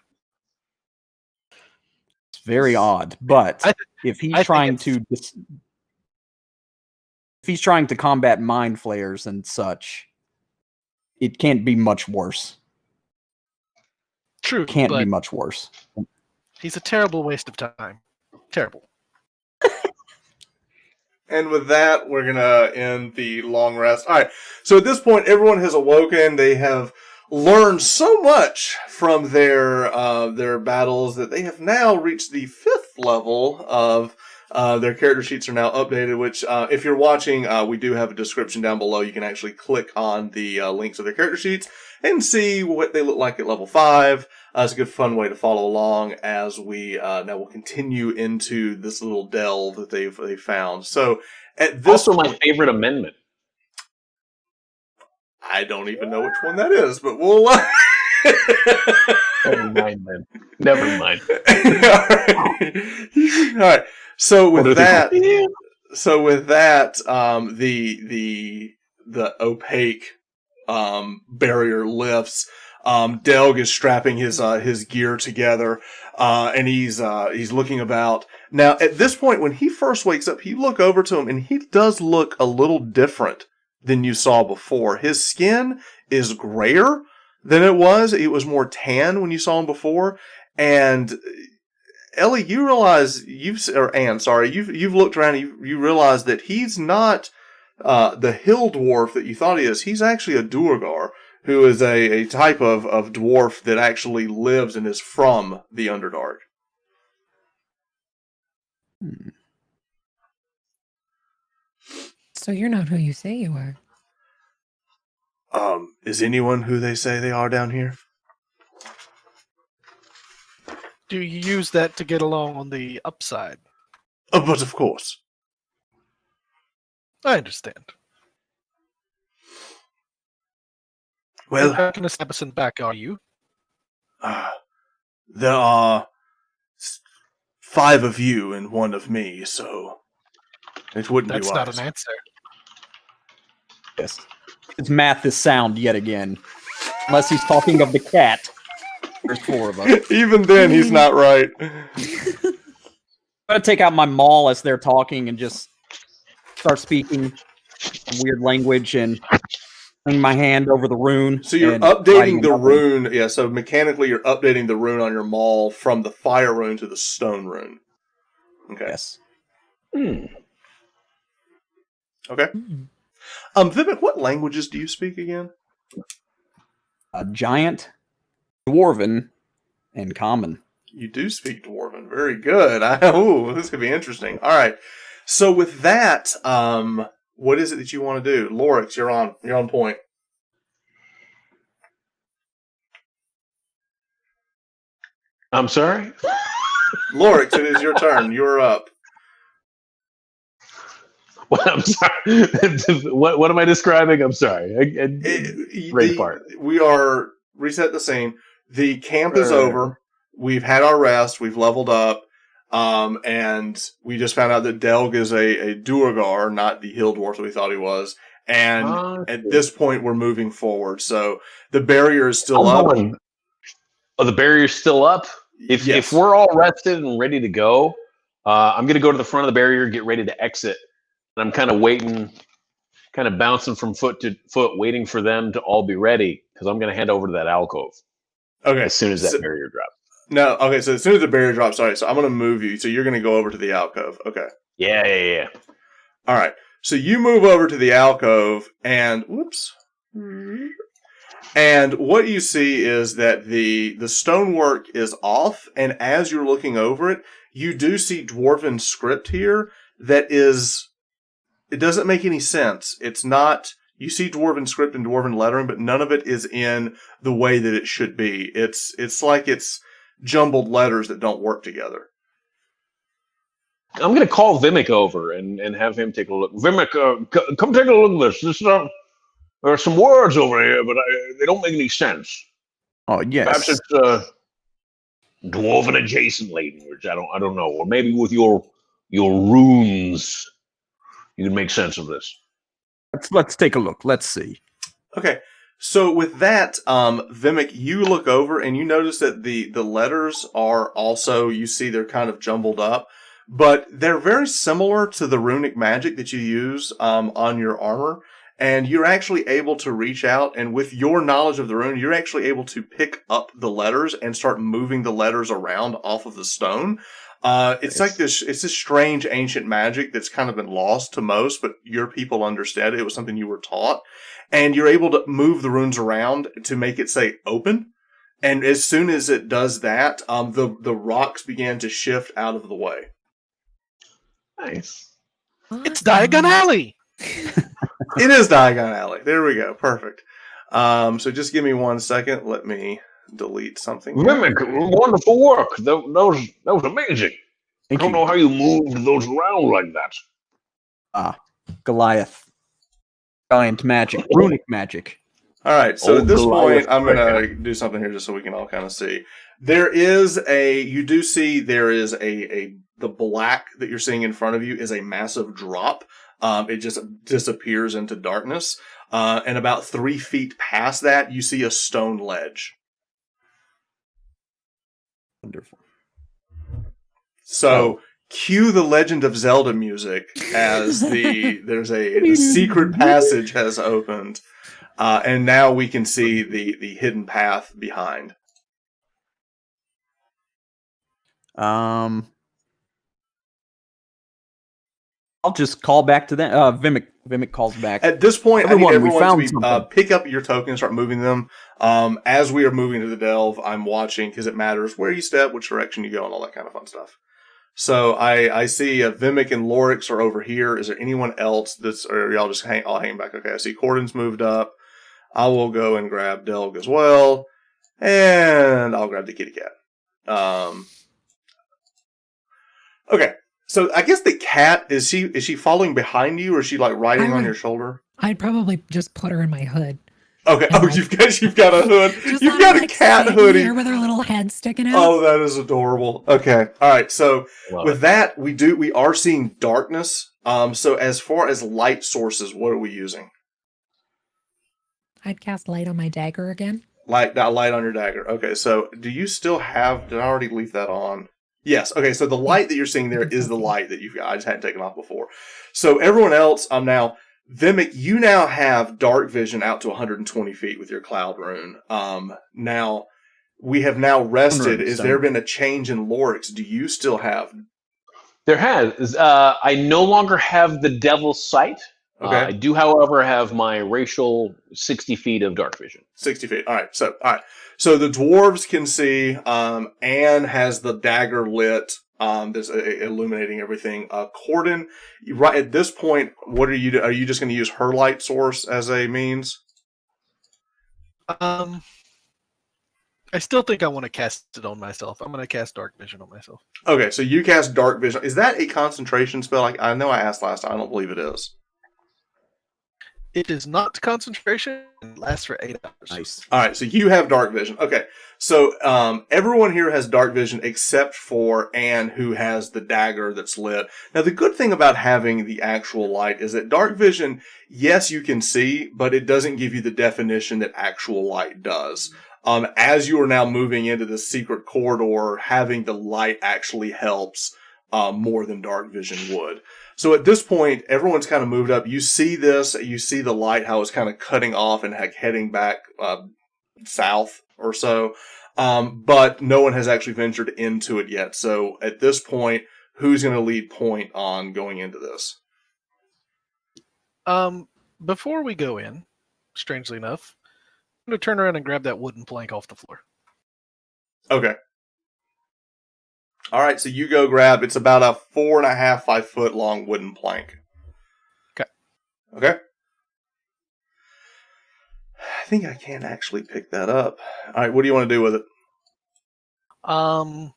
It's very odd, but if I think if he's trying to combat mind flayers and such, it can't be much worse. True, Can't be but much worse. he's a terrible waste of time. Terrible. And with that, we're going to end the long rest. All right. So at this point, everyone has awoken. They have learned so much from their battles that they have now reached the 5th level of their character sheets are now updated, which if you're watching, we do have a description down below. You can actually click on the links of their character sheets and see what they look like at level 5. It's a good fun way to follow along as we now will continue into this little delve that they found. So at this Also, my point, favorite amendment. I don't even know which one that is, but we'll. Never mind, then. Never mind. All right. So with that, the opaque barrier lifts. Delg is strapping his gear together, and he's looking about. Now, at this point, when he first wakes up, you look over to him, and he does look a little different than you saw before. His skin is grayer than it was. It was more tan when you saw him before. And Ellie, you realize you've looked around and you realize that he's not the hill dwarf that you thought he is. He's actually a Duergar, who is a type of dwarf that actually lives and is from the Underdark. So you're not who you say you are. Is anyone who they say they are down here? Do you use that to get along on the upside? But of course. I understand. Well, how can Establishment back are you? there are 5 of you and 1 of me, so it wouldn't be wise. That's not an answer. Yes. His math is sound yet again. Unless he's talking of the cat. There's 4 of us. Even then, he's not right. I'm gonna take out my maul as they're talking and just start speaking weird language and putting my hand over the rune. So you're updating the rune. Yeah, so mechanically you're updating the rune on your maul from the fire rune to the stone rune. Okay. Yes. Okay. Vimak, what languages do you speak again? Giant, Dwarven, and Common. You do speak Dwarven. Very good. This could be interesting. All right. So with that, what is it that you want to do? Lorex, you're on point. I'm sorry? Lorex, it is your turn. You're up. What, I'm sorry. What am I describing? I'm sorry. Great part. We are reset the scene. The camp is Right. over. We've had our rest. We've leveled up. And we just found out that Delg is a Duergar, not the hill dwarf that we thought he was. And at this point, we're moving forward. So the barrier is still up. Oh, the barrier's still up? If we're all rested and ready to go, I'm going to go to the front of the barrier, get ready to exit. And I'm kind of waiting, kind of bouncing from foot to foot, waiting for them to all be ready, because I'm going to head over to that alcove. Okay. As soon as that barrier drops. No, okay, so as soon as the barrier drops, sorry, so I'm going to move you. So you're going to go over to the alcove. Okay. Yeah. All right. So you move over to the alcove, and whoops. And what you see is that the stonework is off, and as you're looking over it, you do see dwarven script here that is, it doesn't make any sense. It's not, you see dwarven script and dwarven lettering, but none of it is in the way that it should be. It's like it's jumbled letters that don't work together. I'm going to call Vimak over and have him take a look. Vimak, come take a look at this. There are some words over here, but they don't make any sense. Oh, yes. Perhaps it's dwarven adjacent language. I don't know. Or maybe with your runes, you can make sense of this. Let's take a look. Let's see. Okay. So with that, Vimak, you look over and you notice that the letters are also, you see they're kind of jumbled up, but they're very similar to the runic magic that you use on your armor. And you're actually able to reach out, and with your knowledge of the rune, you're actually able to pick up the letters and start moving the letters around off of the stone. It's like this strange ancient magic that's kind of been lost to most, but your people understand it. It was something you were taught. And you're able to move the runes around to make it say open. And as soon as it does that, the rocks began to shift out of the way. Nice. It's Diagon Alley! It is Diagon Alley. There we go. Perfect. So just give me 1 second. Let me delete something. Vimak, wonderful work. That was amazing. I don't know how you moved those around like that. Goliath. Giant magic. Runic magic. All right. So at this Goliath point, I'm going to do something here just so we can all kind of see. You do see there is the black that you're seeing in front of you is a massive drop. It just disappears into darkness. And about 3 feet past that, you see a stone ledge. Wonderful. So, cue the Legend of Zelda music as the secret passage has opened. And now we can see the hidden path behind. I'll just call back to them. Vimak calls back. At this point, Everyone, I need everyone we found to pick up your token and start moving them. As we are moving to the delve, I'm watching because it matters where you step, which direction you go, and all that kind of fun stuff. So I see Vimak and Lorex are over here. Is there anyone else or y'all just all hang back? Okay, I see Cordan's moved up. I will go and grab Delg as well. And I'll grab the kitty cat. Okay. So I guess the cat, is she following behind you, or is she like riding on your shoulder? I'd probably just put her in my hood. Okay. And You've got a hood. Just You've got a cat hoodie. here with her little head sticking out. Oh, that is adorable. Okay. All right. So with that, we are seeing darkness. So as far as light sources, what are we using? I'd cast light on my dagger again. Light on your dagger. Okay. So do you still have? Did I already leave that on? Yes. Okay. So the light that you're seeing there is the light that you've got. I just hadn't taken off before. So everyone else, now, Vimak, you now have dark vision out to 120 feet with your cloud rune. Now, we have now rested. Has there been a change in Lorex? Do you still have? There has. I no longer have the devil's sight. Okay. I do, however, have my racial 60 feet of dark vision. 60 feet. All right. So the dwarves can see. Anne has the dagger lit. That's illuminating everything. Cordan, right at this point, what are you? Are you just going to use her light source as a means? I still think I want to cast it on myself. I'm going to cast Dark Vision on myself. Okay, so you cast Dark Vision. Is that a concentration spell? I know I asked last time. I don't believe it is. It is not concentration. It lasts for 8 hours. Nice. All right, so you have Dark Vision. Okay, so everyone here has Dark Vision except for Anne, who has the dagger that's lit. Now, the good thing about having the actual light is that Dark Vision, yes, you can see, but it doesn't give you the definition that actual light does. As you are now moving into the secret corridor, having the light actually helps more than Dark Vision would. So at this point, everyone's kind of moved up. You see this, you see the light, how it's kind of cutting off and heading back south or so. But no one has actually ventured into it yet. So at this point, who's going to lead point on going into this? Before we go in, strangely enough, I'm going to turn around and grab that wooden plank off the floor. Okay. All right, so you go grab, it's about a 4.5, 5 foot long wooden plank. Okay. Okay. I think I can actually pick that up. All right, what do you want to do with it? I'm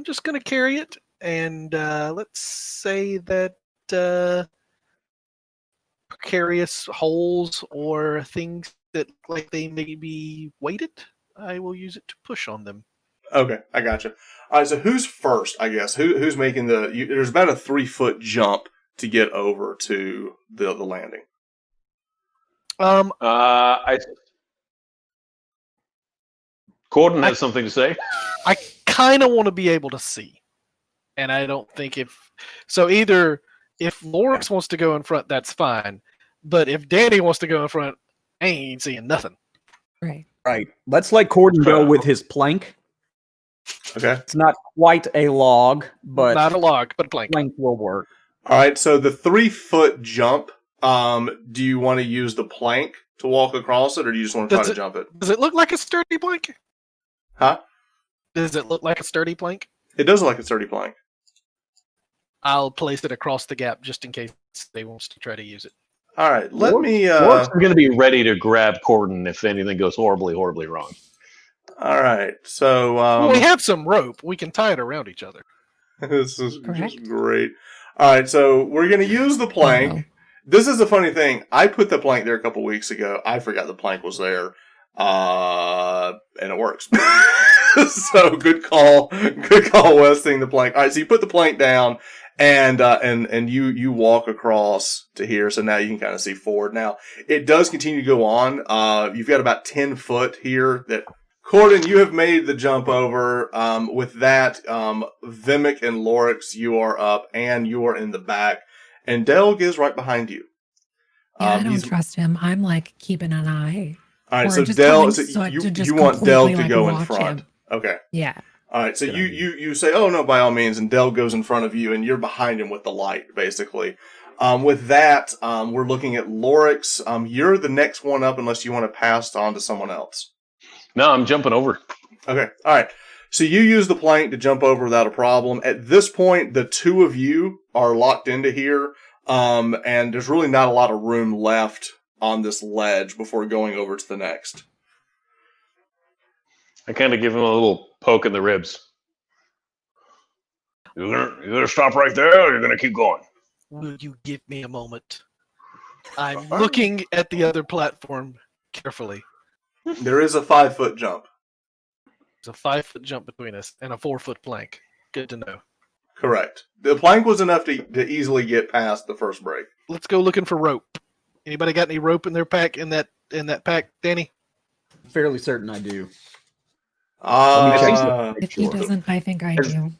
just going to carry it, and let's say that precarious holes or things that look like they may be weighted, I will use it to push on them. Okay, I gotcha. All right, so who's first, I guess? Who's making there's about a 3 foot jump to get over to the landing. Cordan has something to say. I kind of want to be able to see. And I don't think either if Lorex wants to go in front, that's fine. But if Danny wants to go in front, I ain't seeing nothing. Right. Right. Let's let Cordan go with his plank. Okay. It's not quite a log, but not a log, but a plank. Plank will work. All right, so the 3 foot jump, do you want to use the plank to walk across it, or do you just want to try to jump it? Does it look like a sturdy plank? Huh? Does it look like a sturdy plank? It does look like a sturdy plank. I'll place it across the gap just in case they want to try to use it. All right, let me... Lorex is going to be ready to grab Cordan if anything goes horribly, horribly wrong. All right, so... well, we have some rope. We can tie it around each other. This is Correct. just great. All right, so we're going to use the plank. Uh-oh. This is a funny thing. I put the plank there a couple weeks ago. I forgot the plank was there. And it works. So good call, Westing the plank. All right, so you put the plank down, and you walk across to here. So now you can kind of see forward. Now it does continue to go on. You've got about 10 foot here. That Cordan, you have made the jump over. With that, Vimak and Lorex, you are up, and you are in the back, and Delg is right behind you. Yeah, I don't trust him. I'm like keeping an eye. All right, Or so just Del, telling- so I you to just want completely, Del to like, go in watch front. him. Okay. Yeah. All right, so you say, oh, no, by all means, and Del goes in front of you, and you're behind him with the light, basically. With that, we're looking at Lorex. You're the next one up unless you want to pass on to someone else. No, I'm jumping over. Okay, all right. So you use the plank to jump over without a problem. At this point, the two of you are locked into here, and there's really not a lot of room left on this ledge before going over to the next. I kind of give him a little poke in the ribs. You're gonna stop right there, or you're gonna keep going? Will you give me a moment? I'm looking at the other platform carefully. There is a 5 foot jump. There's a 5 foot jump between us and a 4 foot plank. Good to know. Correct. The plank was enough to easily get past the first break. Let's go looking for rope. Anybody got any rope in their pack in that pack, Danny? Fairly certain I do. If he doesn't, I think I do.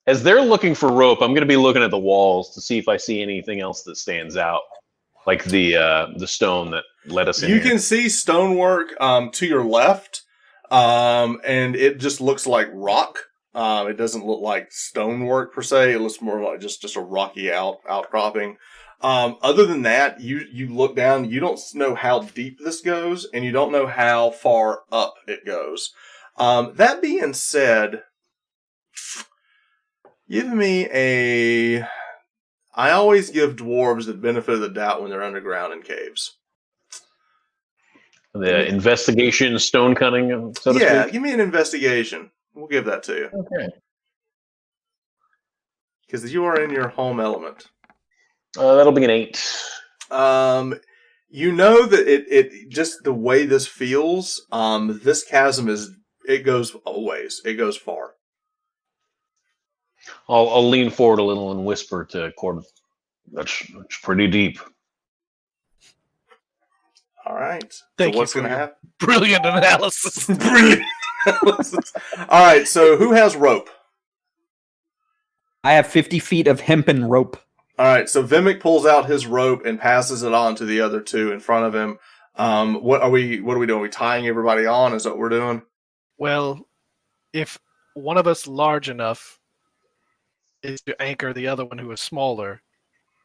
As they're looking for rope, I'm going to be looking at the walls to see if I see anything else that stands out, like the stone that led us in. You can see stonework to your left, and it just looks like rock. It doesn't look like stonework per se. It looks more like just a rocky outcropping. Other than that, you look down. You don't know how deep this goes, and you don't know how far up it goes. That being said, give me a... I always give dwarves the benefit of the doubt when they're underground in caves. The investigation, stone cutting, so to Yeah, speak. give me an investigation. We'll give that to you. Okay. Because you are in your home element. That'll be an 8. You know that it just the way this feels, this chasm it goes a ways. It goes far. I'll lean forward a little and whisper to Cordan. That's pretty deep. All right. Thank so you what's for going to your happen? brilliant analysis. Brilliant. All right. So who has rope? I have 50 feet of hempen rope. All right. So Vimak pulls out his rope and passes it on to the other two in front of him. What are we doing? Are we tying everybody on? Is that what we're doing? Well, if one of us large enough is to anchor the other one who is smaller,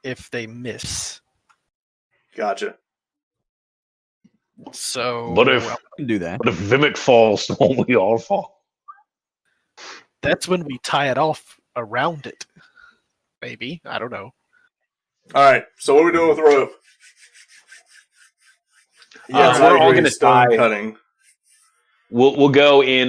if they miss. Gotcha. So, But if You can do that. Vimak falls, won't we all fall? that's when we tie it off around it. Maybe. I don't know. All right. So what are we doing with rope? Yes, we're I all agree, gonna stone tie. cutting. We'll go in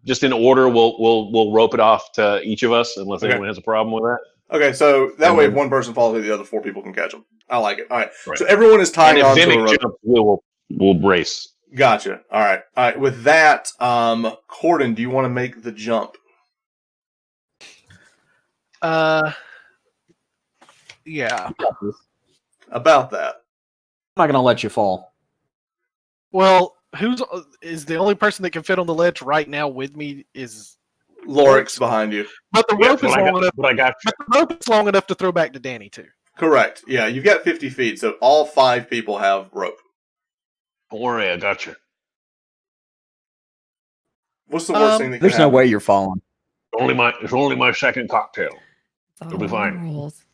just in order. We'll rope it off to each of us unless Okay. anyone has a problem with that. Okay, so that And way then- if one person falls, the other 4 people can catch them. I like it. All right. Right. So everyone is tying And if on to a Vimak rope. jumps, we'll brace. Gotcha. All right. All right. With that, Cordan, do you want to make the jump? Yeah. About that. I'm not going to let you fall. Well, who's is the only person that can fit on the ledge right now with me is, Lorex behind you. but the Yeah, rope is long enough. but I got you. But the rope is long enough to throw back to Danny too. Correct. Yeah, you've got 50 feet, so all 5 people have rope. Don't worry, I got you. What's the worst thing that can There's no happen? way you're falling. It's only my second cocktail. It's all You'll be on the fine. rules.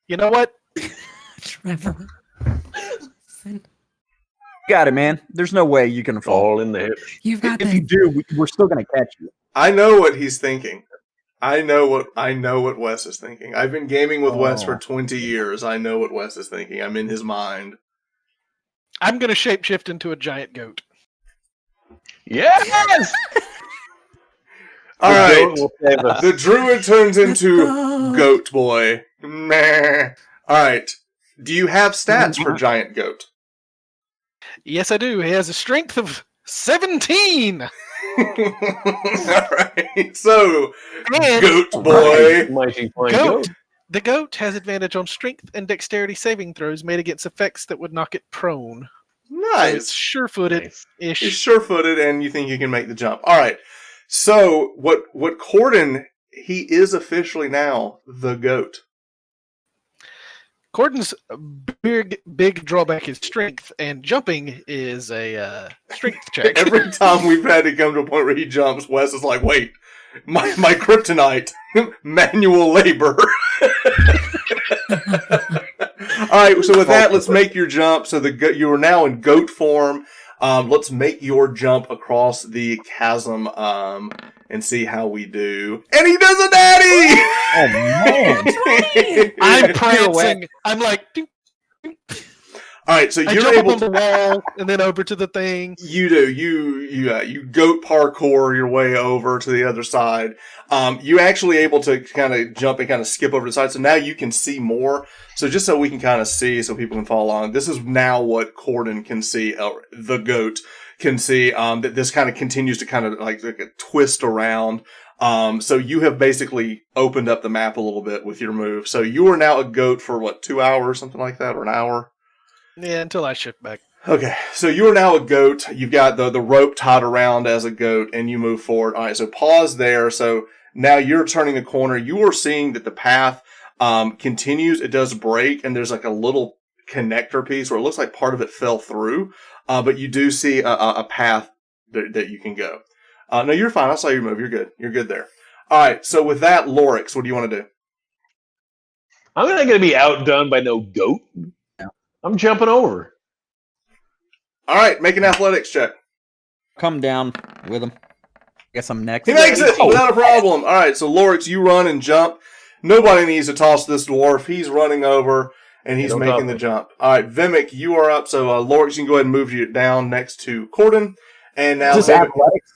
You know what? Trevor. Listen, Got it, man. There's no way you're going to fall. All in the hips. you've got If this. you do, we're still going to catch you. I know what he's thinking. I know what Wes is thinking. I've been gaming with Wes for Oh. 20 years. I know what Wes is thinking. I'm in his mind. I'm gonna shapeshift into a giant goat. Yes. All The right. goat will save us. The druid turns Let's into go. Goat Boy. Meh. All right. Do you have stats for Giant Goat? Yes, I do. He has a strength of 17. All right. So, And Goat Boy. Mighty fine goat. goat. The goat has advantage on strength and dexterity saving throws made against effects that would knock it prone. So it's Nice. sure-footed Nice. ish. He's sure-footed, and you think you can make the jump. All right. So, what Cordan, he is officially now the goat. Cordan's big drawback is strength, and jumping is a strength check. Every time we've had to come to a point where he jumps, Wes is like, wait, my kryptonite, manual labor. All right, so with that, let's make your jump. So you are now in goat form. Let's make your jump across the chasm and see how we do. And he does a daddy! Oh, man. I'm prancing. I'm like, doop. All right, so I you're jump up able on the wall and then over to the thing. You do. You goat parkour your way over to the other side. You actually able to kind of jump and kind of skip over the side. So now you can see more. So just so we can kind of see, so people can follow along. This is now what Cordan can see. The goat can see. That this kind of continues to kind of like a twist around. So you have basically opened up the map a little bit with your move. So you are now a goat for what, 2 hours, something like that, or an hour? Yeah, until I shift back. Okay, so you are now a goat. You've got the rope tied around as a goat, and you move forward. All right, so pause there. So now you're turning the corner. You are seeing that the path continues. It does break, and there's like a little connector piece where it looks like part of it fell through. But you do see a path that you can go. No, you're fine. I saw your move. You're good. You're good there. All right, so with that, Lorex, what do you want to do? I'm not going to be outdone by no goat. I'm jumping over. All right, make an athletics check. Come down with him. Guess I'm next. He makes it without a problem. All right, so Lorex, you run and jump. Nobody needs to toss this dwarf. He's running over, and he's Don't making talk the to jump. All right, Vimak, you are up. So Lorex, you can go ahead and move you down next to Cordan. And now Is this Vimak, athletics?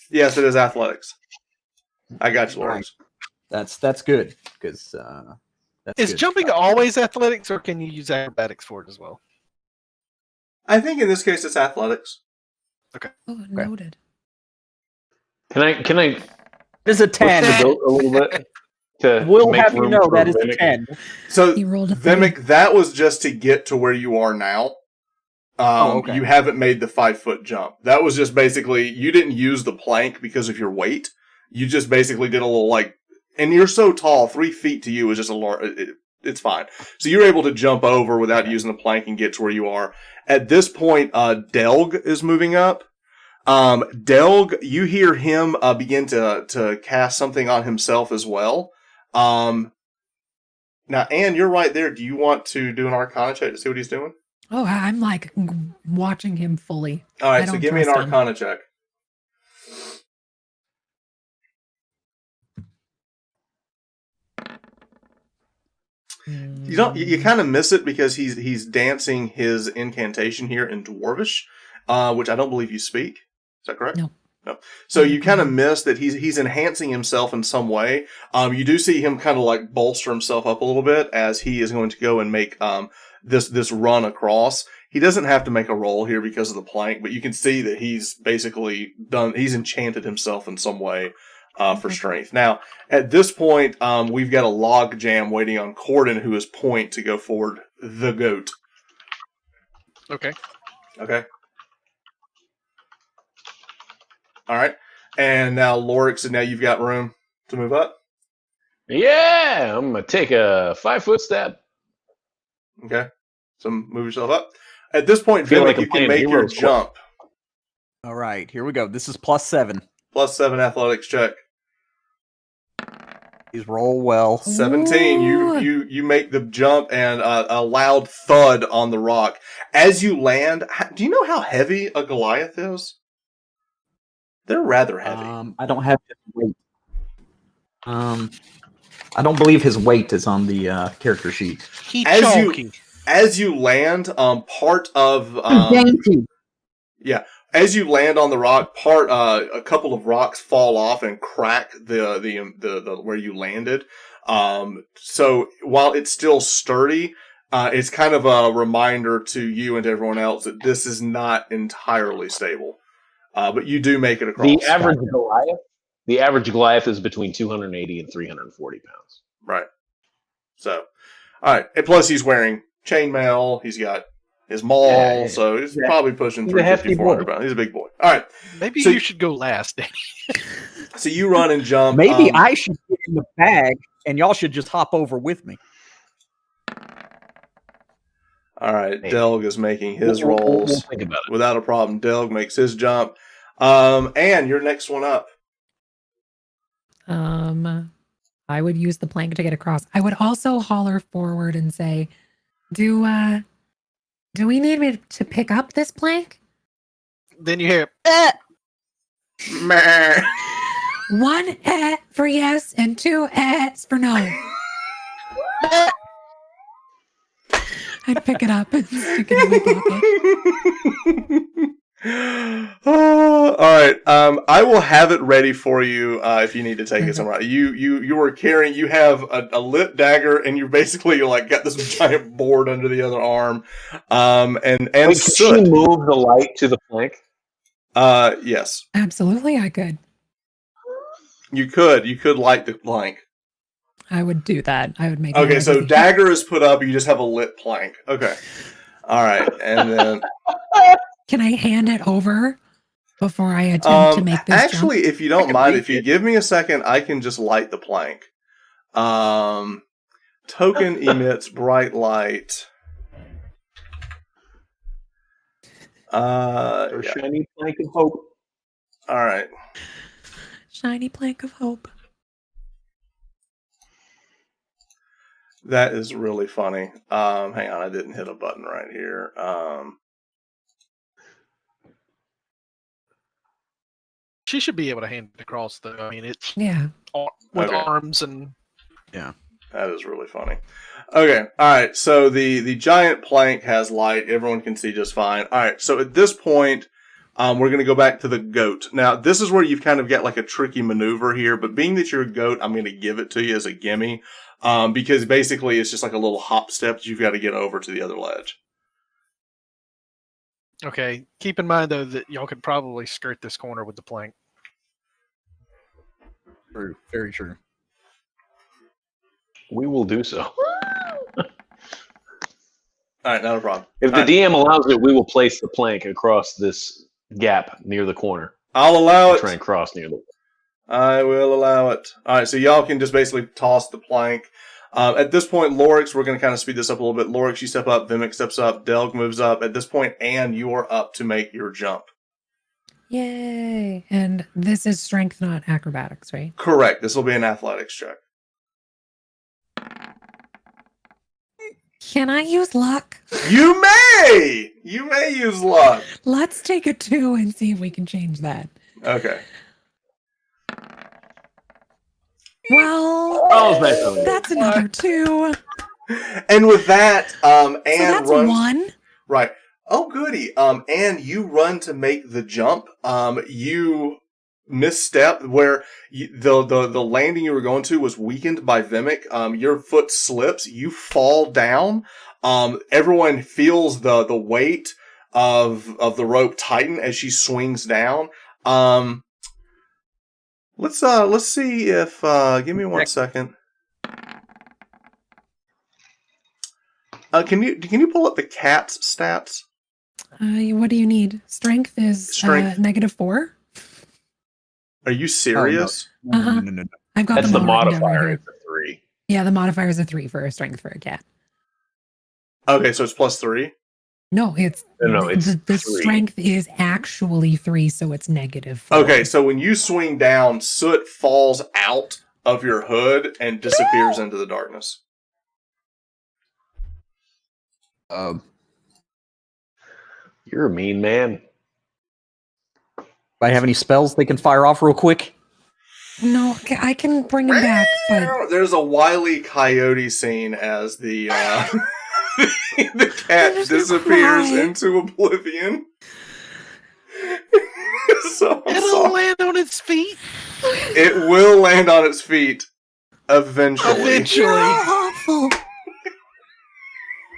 yes, it is athletics. I got you, Lorex. Right. That's good because that's Is good. jumping always athletics, or can you use acrobatics for it as well? I think in this case it's athletics. Oh, noted. Can I It is a push 10. the goat a little bit to We'll make have you room know for that is a Vimak? 10. So He rolled a 3. Vimak, that was just to get to where you are now. Okay. You haven't made the 5-foot jump. That was just basically, you didn't use the plank because of your weight. You just basically did a little and you're so tall, 3 feet to you is just it's fine. So you're able to jump over without using the plank and get to where you are. At this point, Delg is moving up. Delg, you hear him begin to cast something on himself as well. Now, Anne, you're right there. Do you want to do an Arcana check to see what he's doing? Oh, I'm like watching him fully. All I right, so don't give me an trust him. Arcana check. You don't. You kind of miss it because he's dancing his incantation here in Dwarvish, which I don't believe you speak. Is that correct? No. No. So you kind of miss that he's enhancing himself in some way. You do see him kind of like bolster himself up a little bit as he is going to go and make this run across. He doesn't have to make a roll here because of the plank, but you can see that he's basically he's enchanted himself in some way for strength. Now, at this point, we've got a log jam waiting on Cordan, who is point to go forward the goat. Okay. Okay. All right. And now Lorex, and now you've got room to move up. Yeah, I'm gonna take a 5-foot step. Okay. So move yourself up. At this point, Feel Vimak, like I'm you can playing make your Heroes Club. jump. All right, here we go. This is +7. +7 athletics check. Please roll well. 17. You make the jump and a loud thud on the rock. As you land, do you know how heavy a Goliath is? They're rather heavy. I don't have his weight. I don't believe his weight is on the character sheet. He As you- chunky. As you land, part of Dainty. as you land on the rock, a couple of rocks fall off and crack the where you landed. So while it's still sturdy, it's kind of a reminder to you and to everyone else that this is not entirely stable. But you do make it across. The average Goliath is between 280 and 340 pounds. Right. So, all right. And plus, he's wearing chainmail. He's got his maul, Yeah. so he's probably pushing He's a hefty 350, 400 boy. pounds. He's a big boy. All right. Maybe So- you should go last, Danny. So you run and jump. Maybe I should get in the bag, and y'all should just hop over with me. All right. Maybe. Delg is making his We'll rolls think about it. without a problem. Delg makes his jump. And your next one up. I would use the plank to get across. I would also holler forward and say, "Do we need me to pick up this plank?" Then you hear, Meh. 1 for yes and 2 for no. I'd pick it up and stick it in my pocket. All right. I will have it ready for you if you need to take it somewhere. You are carrying. You have a lit dagger, and you basically like got this giant board under the other arm. And Wait, can she soot. move the light to the plank? Yes, Absolutely, I could. you could. You could light the plank. I would do that. I would make. Okay, it so easy. dagger is put up. You just have a lit plank. Okay. All right, and then Can I hand it over before I attempt to make this actually, jump? if you don't mind, if you give me a second, I can just light the plank. Token emits bright light. Or Yeah. shiny plank of hope? All right. Shiny plank of hope. That is really funny. Hang on, I didn't hit a button right here. she should be able to hand it across, though. I mean, it's Yeah. with Okay. arms and. That is really funny. Okay, all right. So the giant plank has light. Everyone can see just fine. All right. So at this point, we're going to go back to the goat. Now, this is where you've kind of got like a tricky maneuver here. But being that you're a goat, I'm going to give it to you as a gimme, because basically it's just like a little hop step that you've got to get over to the other ledge. Okay. Keep in mind though that y'all could probably skirt this corner with the plank. True. Very true. We will do so. All right, not a problem. If the DM allows it, we will place the plank across this gap near the corner. I'll allow it. Try and cross near the. I will allow it. All right, so y'all can just basically toss the plank. At this point, Lorex, we're going to kind of speed this up a little bit. Lorex, you step up. Vimak steps up. Delg moves up. At this point, Anne, you are up to make your jump. Yay. And this is strength, not acrobatics, right? Correct. This will be an athletics check. Can I use luck? You may! You may use luck. Let's take a 2 and see if we can change that. Okay. Well, Oh, nice. that's another 2. And with that, Anne So that's runs... 1. Right. Oh, goody. Anne, you run to make the jump. You misstep where the landing you were going to was weakened by Vimak. Your foot slips. You fall down. Everyone feels the weight of the rope tighten as she swings down. Let's see if give me 1 second. Can you pull up the cat's stats? What do you need? Strength is Strength. -4. Are you serious? No. I've got That's the them all written down right modifier. here. It's a 3. Yeah, the modifier is a 3 for a strength for a cat. Okay, so it's +3. No, it's it's the 3. strength is actually 3, so it's -4. Okay, so when you swing down, soot falls out of your hood and disappears into the darkness. You're a mean man. I have any spells they can fire off real quick? No, I can bring him back, but There's a Wile E. Coyote scene as the the cat I'm just disappears gonna cry. into oblivion. So I'm It'll sorry. land on its feet. It will land on its feet eventually. you're all awful.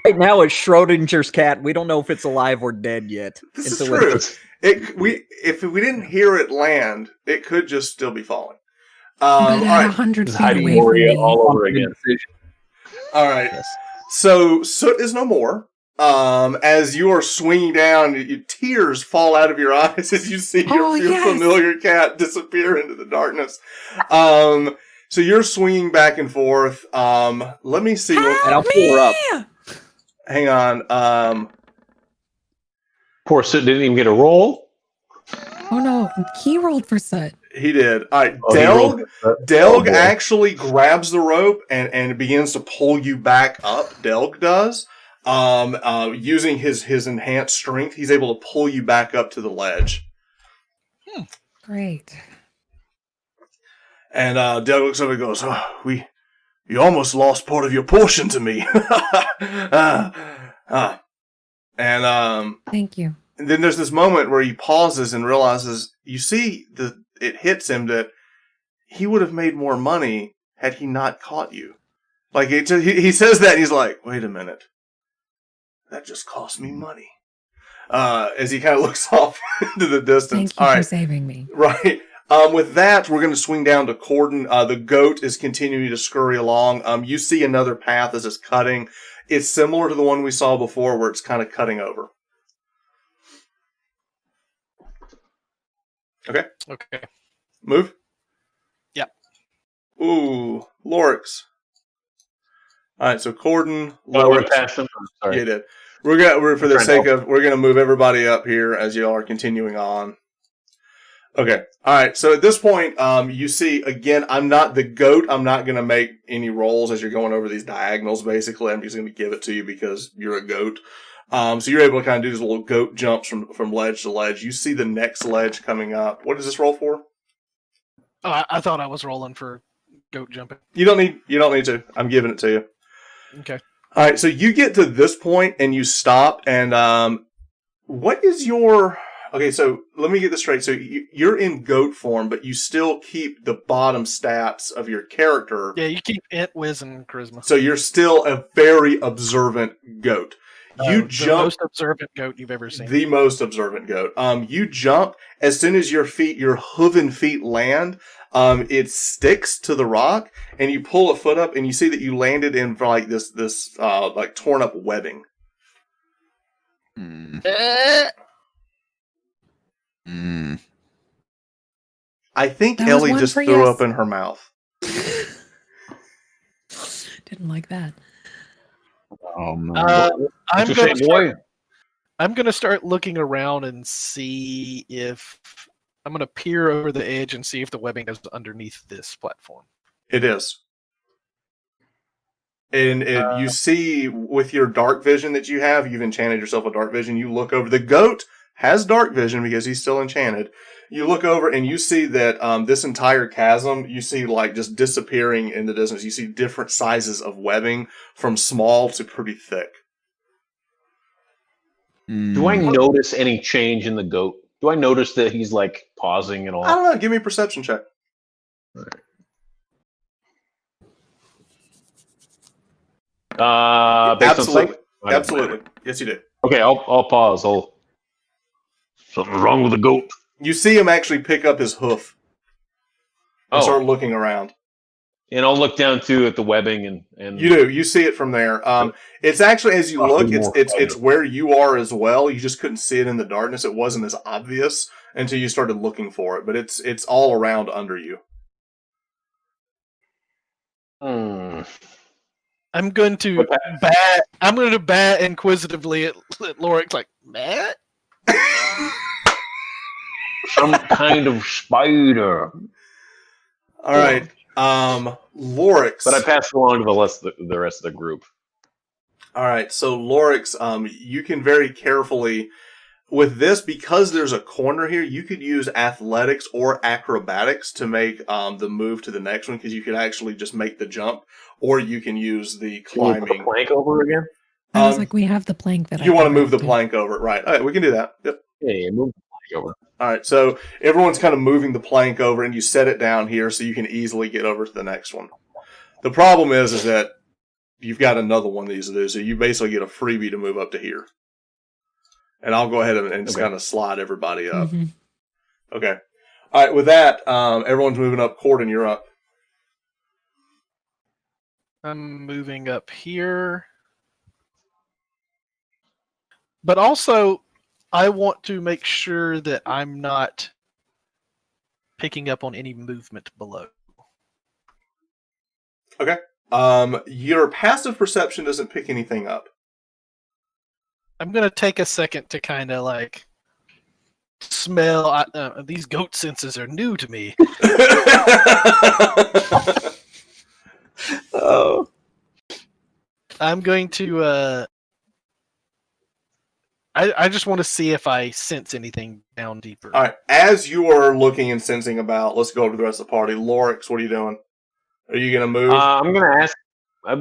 Right now, it's Schrodinger's cat. We don't know if it's alive or dead yet. This is Until true. it's- If we didn't hear it land, it could just still be falling. But All at right. 100 It's feet hiding away from Moria me. all over again. All right. Yes. So soot is no more. As you are swinging down, tears fall out of your eyes as you see your, Oh, your yes. familiar cat disappear into the darkness. So you're swinging back and forth. Let me see. And I'll pull her up. Yeah. Hang on. Poor Sid didn't even get a roll. Oh no, he rolled for Soot. He did. All right. Oh, he rolled it. Delg boy. actually grabs the rope and begins to pull you back up. Delg does. Using his enhanced strength, he's able to pull you back up to the ledge. Great. And Delg looks over and goes, "Oh, you almost lost part of your portion to me." And Thank you. then there's this moment where he pauses and realizes, you see, it hits him that he would have made more money had he not caught you. Like, he says that and he's like, wait a minute. That just cost me money. As he kind of looks off into the distance. Thank you All for right. saving me. Right. With that, we're going to swing down to Cordan. The goat is continuing to scurry along. You see another path as it's cutting. It's similar to the one we saw before where it's kind of cutting over. Okay. Okay. Move. Yep. Ooh. Lorex. All right. So Cordan, Oh, I went Lorex. past him. Sorry. You did. We're for the Trying to sake of, we're going to move everybody up here as you all are continuing on. Okay. All right. So at this point, you see, again, I'm not the goat. I'm not going to make any rolls as you're going over these diagonals, basically. I'm just going to give it to you because you're a goat. So you're able to kind of do these little goat jumps from ledge to ledge. You see the next ledge coming up. What does this roll for? Oh, I thought I was rolling for goat jumping. You don't need to. I'm giving it to you. Okay. All right, so you get to this point and you stop, and what is your... Okay, so let me get this straight. So you're in goat form, but you still keep the bottom stats of your character. Yeah, you keep int, whiz, and charisma. So you're still a very observant goat. You The jump... most observant goat you've ever seen. The most observant goat. You jump, as soon as your hooven feet land, it sticks to the rock, and you pull a foot up, and you see that you landed in like this like torn up webbing. I think That was Ellie one just for threw yes. up in her mouth. Didn't like that. Oh man. I'm What you say, boy? gonna start looking around and see if I'm gonna peer over the edge and see if the webbing is underneath this platform. It is. And you see with your dark vision that you've enchanted yourself with dark vision, you look over. The goat has dark vision because he's still enchanted. You look over and you see that this entire chasm, you see like just disappearing in the distance. You see different sizes of webbing from small to pretty thick. Do I notice any change in the goat? Do I notice that he's like pausing at all? I don't know. Give me a perception check. Based on Absolutely. sight? Absolutely. Yes, you do. Okay, I'll pause. Something's wrong with the goat. You see him actually pick up his hoof and start looking around. And I'll look down too at the webbing and You do. You see it from there. It's actually, as you look, it's where you are as well. You just couldn't see it in the darkness. It wasn't as obvious until you started looking for it. But it's all around under you. I'm going to bat. I'm going to bat inquisitively at Lorex, like Matt. some kind of spider. All right. Lorex. But I passed it along to the rest of the group. All right, so Lorex, you can very carefully, with this, because there's a corner here, you could use athletics or acrobatics to make the move to the next one, because you could actually just make the jump, or you can use the climbing. Can you put the plank over again? I was like, we have the plank that you want to move the to. plank over, right? All right, we can do that. Yep. Yeah, move the plank over. All right, so everyone's kind of moving the plank over, and you set it down here so you can easily get over to the next one. The problem is that you've got another one of these to do, so you basically get a freebie to move up to here. And I'll go ahead and just kind of slide everybody up. Mm-hmm. Okay. All right, with that, everyone's moving up. Cordan, you're up. I'm moving up here. But also, I want to make sure that I'm not picking up on any movement below. Okay. Your passive perception doesn't pick anything up. I'm going to take a second to kind of like smell. These goat senses are new to me. Oh. I'm going to... I just want to see if I sense anything down deeper. All right. As you are looking and sensing about, let's go over to the rest of the party. Lorex, what are you doing? Are you going to move? I'm going to ask.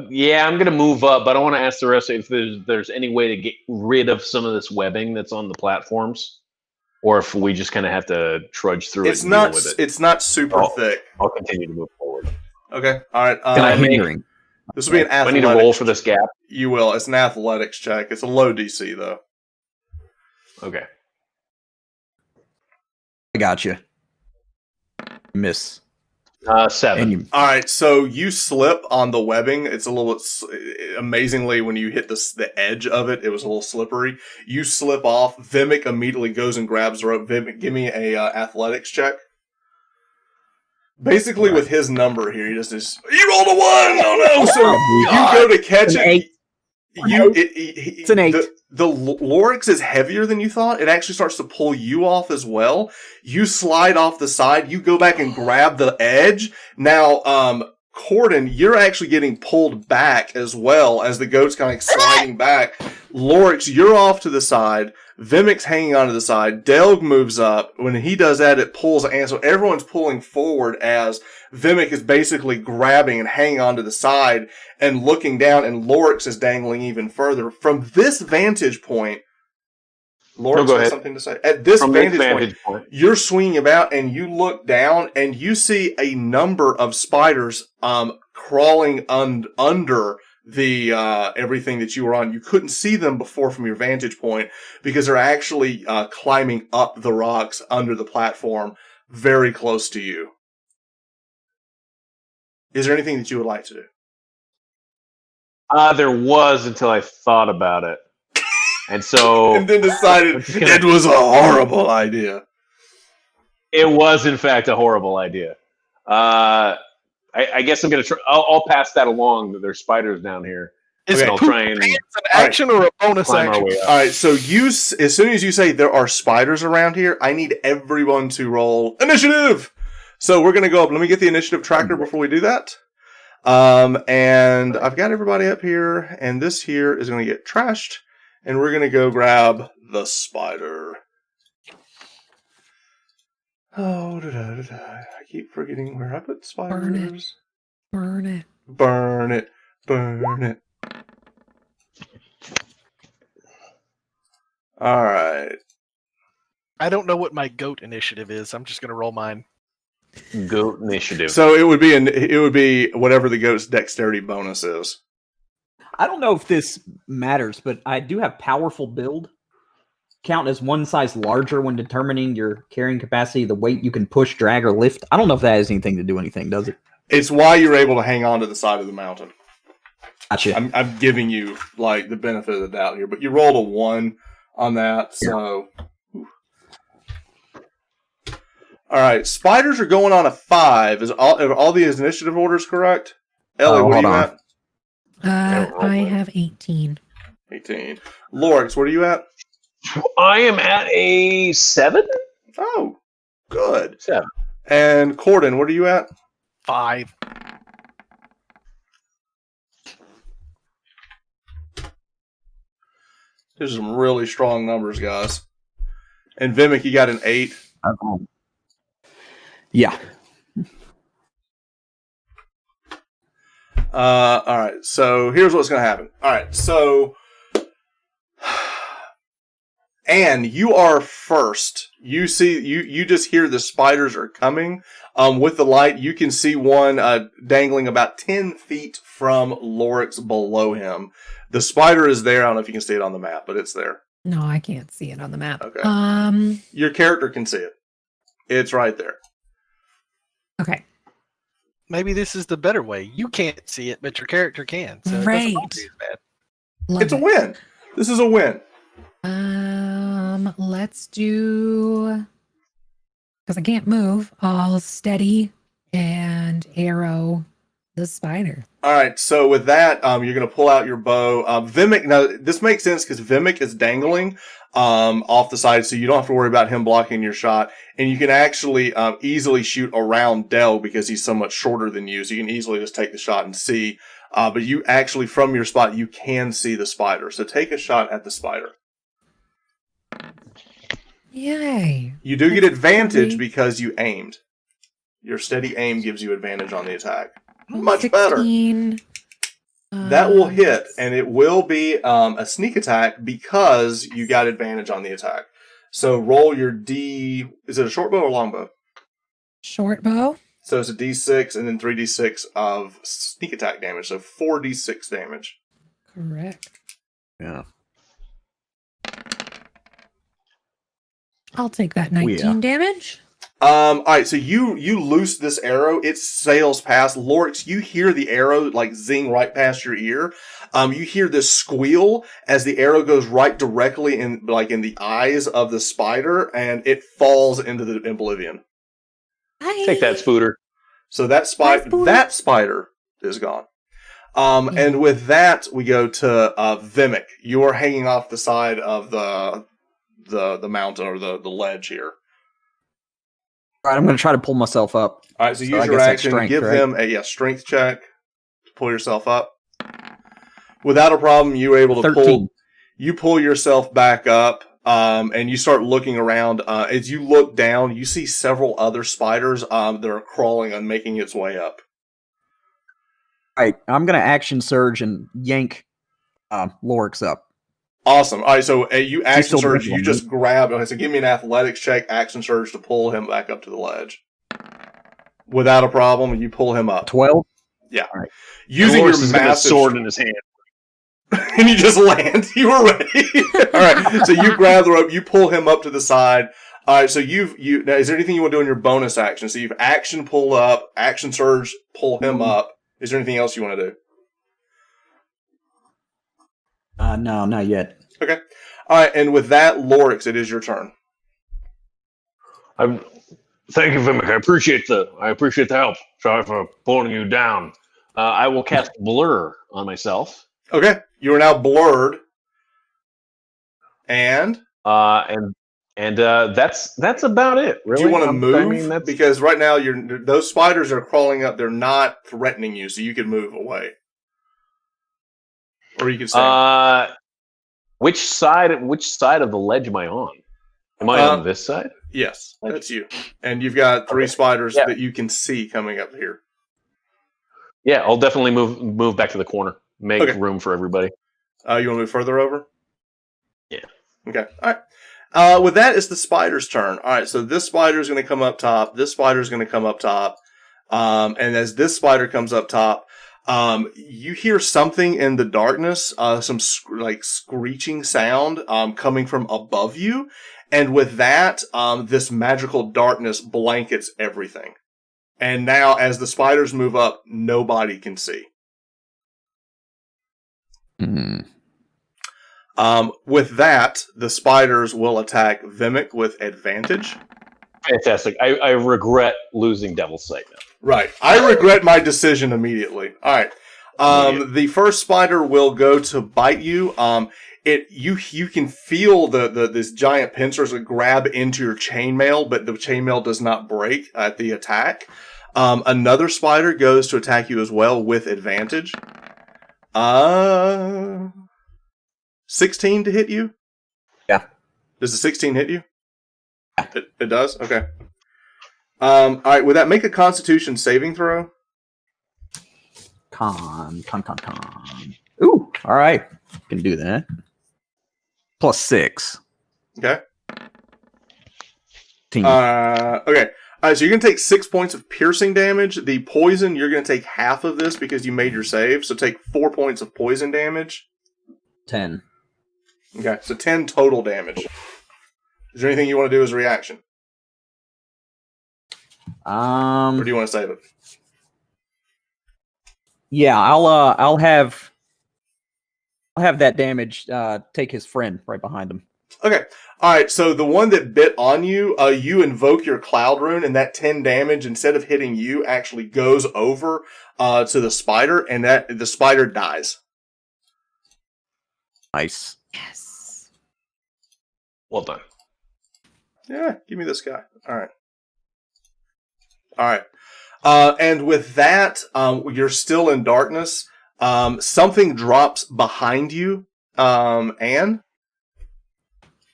Yeah, I'm going to move up, but I want to ask the rest if there's any way to get rid of some of this webbing that's on the platforms, or if we just kind of have to trudge through it and deal with it. It's not super thick. I'll continue to move forward. Okay. All right. Can I make? This will be an Do I athletics. need to roll for this gap? You will. It's an athletics check. It's a low DC though. Okay. I got you. Miss. 7. And you, All right, so you slip on the webbing. It's a little amazingly when you hit the edge of it, it was a little slippery. You slip off. Vimak immediately goes and grabs the rope. Vimak, give me a athletics check. Basically, with his number here, he just is. You rolled a 1. Oh no! So you go to catch It's an it. 8. It's an 8. The Lorex is heavier than you thought. It actually starts to pull you off as well. You slide off the side. You go back and grab the edge. Now, Cordan, you're actually getting pulled back as well as the goat's kind of sliding back. Lorex, you're off to the side. Vimik's hanging onto the side. Delg moves up. When he does that, it pulls, and so everyone's pulling forward as Vimik is basically grabbing and hanging onto the side and looking down, and Lorex is dangling even further. From this vantage point, Lorex has something to say. At this vantage point, you're swinging about, and you look down, and you see a number of spiders crawling under the everything that you were on. You couldn't see them before from your vantage point because they're actually climbing up the rocks under the platform very close to you. Is there anything that you would like to do? There was until I thought about it. And so... and then decided it was a horrible idea. It was, in fact, a horrible idea. I guess I'm going to try... I'll pass that along. There's spiders down here. Is I'll try and an action or a bonus action? All right, so as soon as you say there are spiders around here, I need everyone to roll initiative. So we're going to go up. Let me get the initiative tracker before we do that. And I've got everybody up here, and this here is going to get trashed. And we're going to go grab the spider. Oh, I keep forgetting where I put spiders. Burn it. Burn it. Burn it. All right. I don't know what my goat initiative is. I'm just going to roll mine. Goat initiative. So it would be whatever the goat's dexterity bonus is. I don't know if this matters, but I do have powerful build. Count as one size larger when determining your carrying capacity, the weight you can push, drag, or lift. I don't know if that has anything to do anything, does it? It's why you're able to hang on to the side of the mountain. Gotcha. I'm giving you like the benefit of the doubt here, but you rolled a 1 on that, so. All right, spiders are going on a 5. Are all these initiative orders correct? Ellie, what are you at? I have 18. 18. Lorex, what are you at? I am at a 7? Oh, good. 7. And Cordan, what are you at? 5. There's some really strong numbers, guys. And Vimak, you got an 8. Yeah. All right, so here's what's going to happen. All right, so Anne, you are first. You see, you just hear the spiders are coming. With the light, you can see one dangling about 10 feet from Lorex below him. The spider is there. I don't know if you can see it on the map, but it's there. No, I can't see it on the map. Okay. Your character can see it. It's right there. Okay. Maybe this is the better way. You can't see it, but your character can. So Right. It doesn't be as bad. It's a win. This is a win. Let's do, because I can't move, I'll steady and arrow the spider. All right, so with that, you're going to pull out your bow. Vimak, now this makes sense because Vimak is dangling off the side, so you don't have to worry about him blocking your shot. And you can actually easily shoot around Del because he's so much shorter than you, so you can easily just take the shot and see. But you actually, from your spot, you can see the spider. So take a shot at the spider. Yay. You do get advantage because you aimed. Your steady aim gives you advantage on the attack. Much 16, better. That will hit, and it will be a sneak attack because you got advantage on the attack. So roll your D... Is it a short bow or long bow? Short bow. So it's a D6 and then 3D6 of sneak attack damage. So 4D6 damage. Correct. Yeah. I'll take that 19 damage. All right, so you loose this arrow. It sails past. Lorex, you hear the arrow like zing right past your ear. You hear this squeal as the arrow goes right directly in the eyes of the spider, and it falls into the oblivion. Take that, Spooter. So that spider is gone. And with that, we go to Vimak. You are hanging off the side of the mountain or the ledge here. All right, I'm going to try to pull myself up. All right, so So use I your guess that's action. strength, Give right? him a strength check to pull yourself up. Without a problem, you were able to 13. pull yourself back up, and you start looking around. As you look down, you see several other spiders that are crawling and making its way up. All right, I'm going to action surge and yank Lorex up. Awesome. All right, so you action still surge. dribbling, You just grab. Okay, so give me an athletics check, action surge to pull him back up to the ledge. Without a problem, you pull him up. 12? Yeah. All right. Using Lorex your has got his massive sword in his hand. and you just land. You were ready. All right. So you grab the rope. You pull him up to the side. All right. So you now, is there anything you want to do in your bonus action? So you've action pull up, action surge, pull him up. Is there anything else you want to do? No, not yet. Okay. All right. And with that, Lorex, it is your turn. Thank you, Vimak. I appreciate the help. Sorry for pulling you down. I will cast Blur on myself. Okay. You are now blurred. And That's about it. Really? do you want to move? I mean, that's... Because right now those spiders are crawling up. They're not threatening you, so you can move away, or you can stay. Which side of the ledge am I on? Am I on this side? Yes, that's you. And you've got 3 spiders Yeah. that you can see coming up here. Yeah, I'll definitely move back to the corner. Make Okay. room for everybody. You want to move further over? Yeah. Okay. All right. With that, it's the spider's turn. All right. So this spider is going to come up top. This spider is going to come up top. And as this spider comes up top, you hear something in the darkness, some screeching sound coming from above you. And with that, this magical darkness blankets everything. And now, as the spiders move up, nobody can see. With that, the spiders will attack Vimak with advantage. Fantastic. I regret losing Devil's Sight now. Right. I regret my decision immediately. All right. The first spider will go to bite you. You can feel this giant pincers grab into your chainmail, but the chainmail does not break at the attack. Another spider goes to attack you as well with advantage. 16 to hit you? Yeah. Does the 16 hit you? It does? Okay. All right, would that make a Constitution saving throw? Con. Ooh, all right. Can do that. +6. Okay. 10. Okay. All right, so you're going to take 6 points of piercing damage. The poison, you're going to take half of this because you made your save. So take 4 points of poison damage. 10. Okay, so 10 total damage. Is there anything you want to do as a reaction? Or do you want to save it? Yeah, I'll have that damage take his friend right behind him. Okay. All right, so the one that bit on you, you invoke your Cloud Rune, and that 10 damage, instead of hitting you, actually goes over to the spider, and the spider dies. Nice. Yes. Well done. Yeah, give me this guy. All right. All right. And with that, you're still in darkness. Something drops behind you, Anne,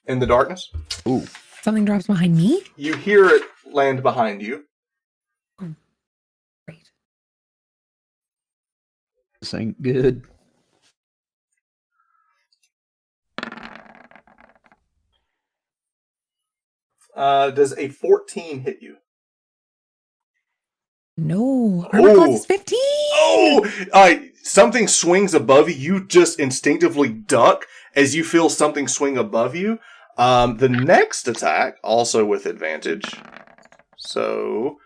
in the darkness. Ooh. Something drops behind me? You hear it land behind you. Great. This ain't good. Does a 14 hit you? No. Armor class is 15. Oh! All right. Something swings above you. You just instinctively duck as you feel something swing above you. The next attack, also with advantage. So...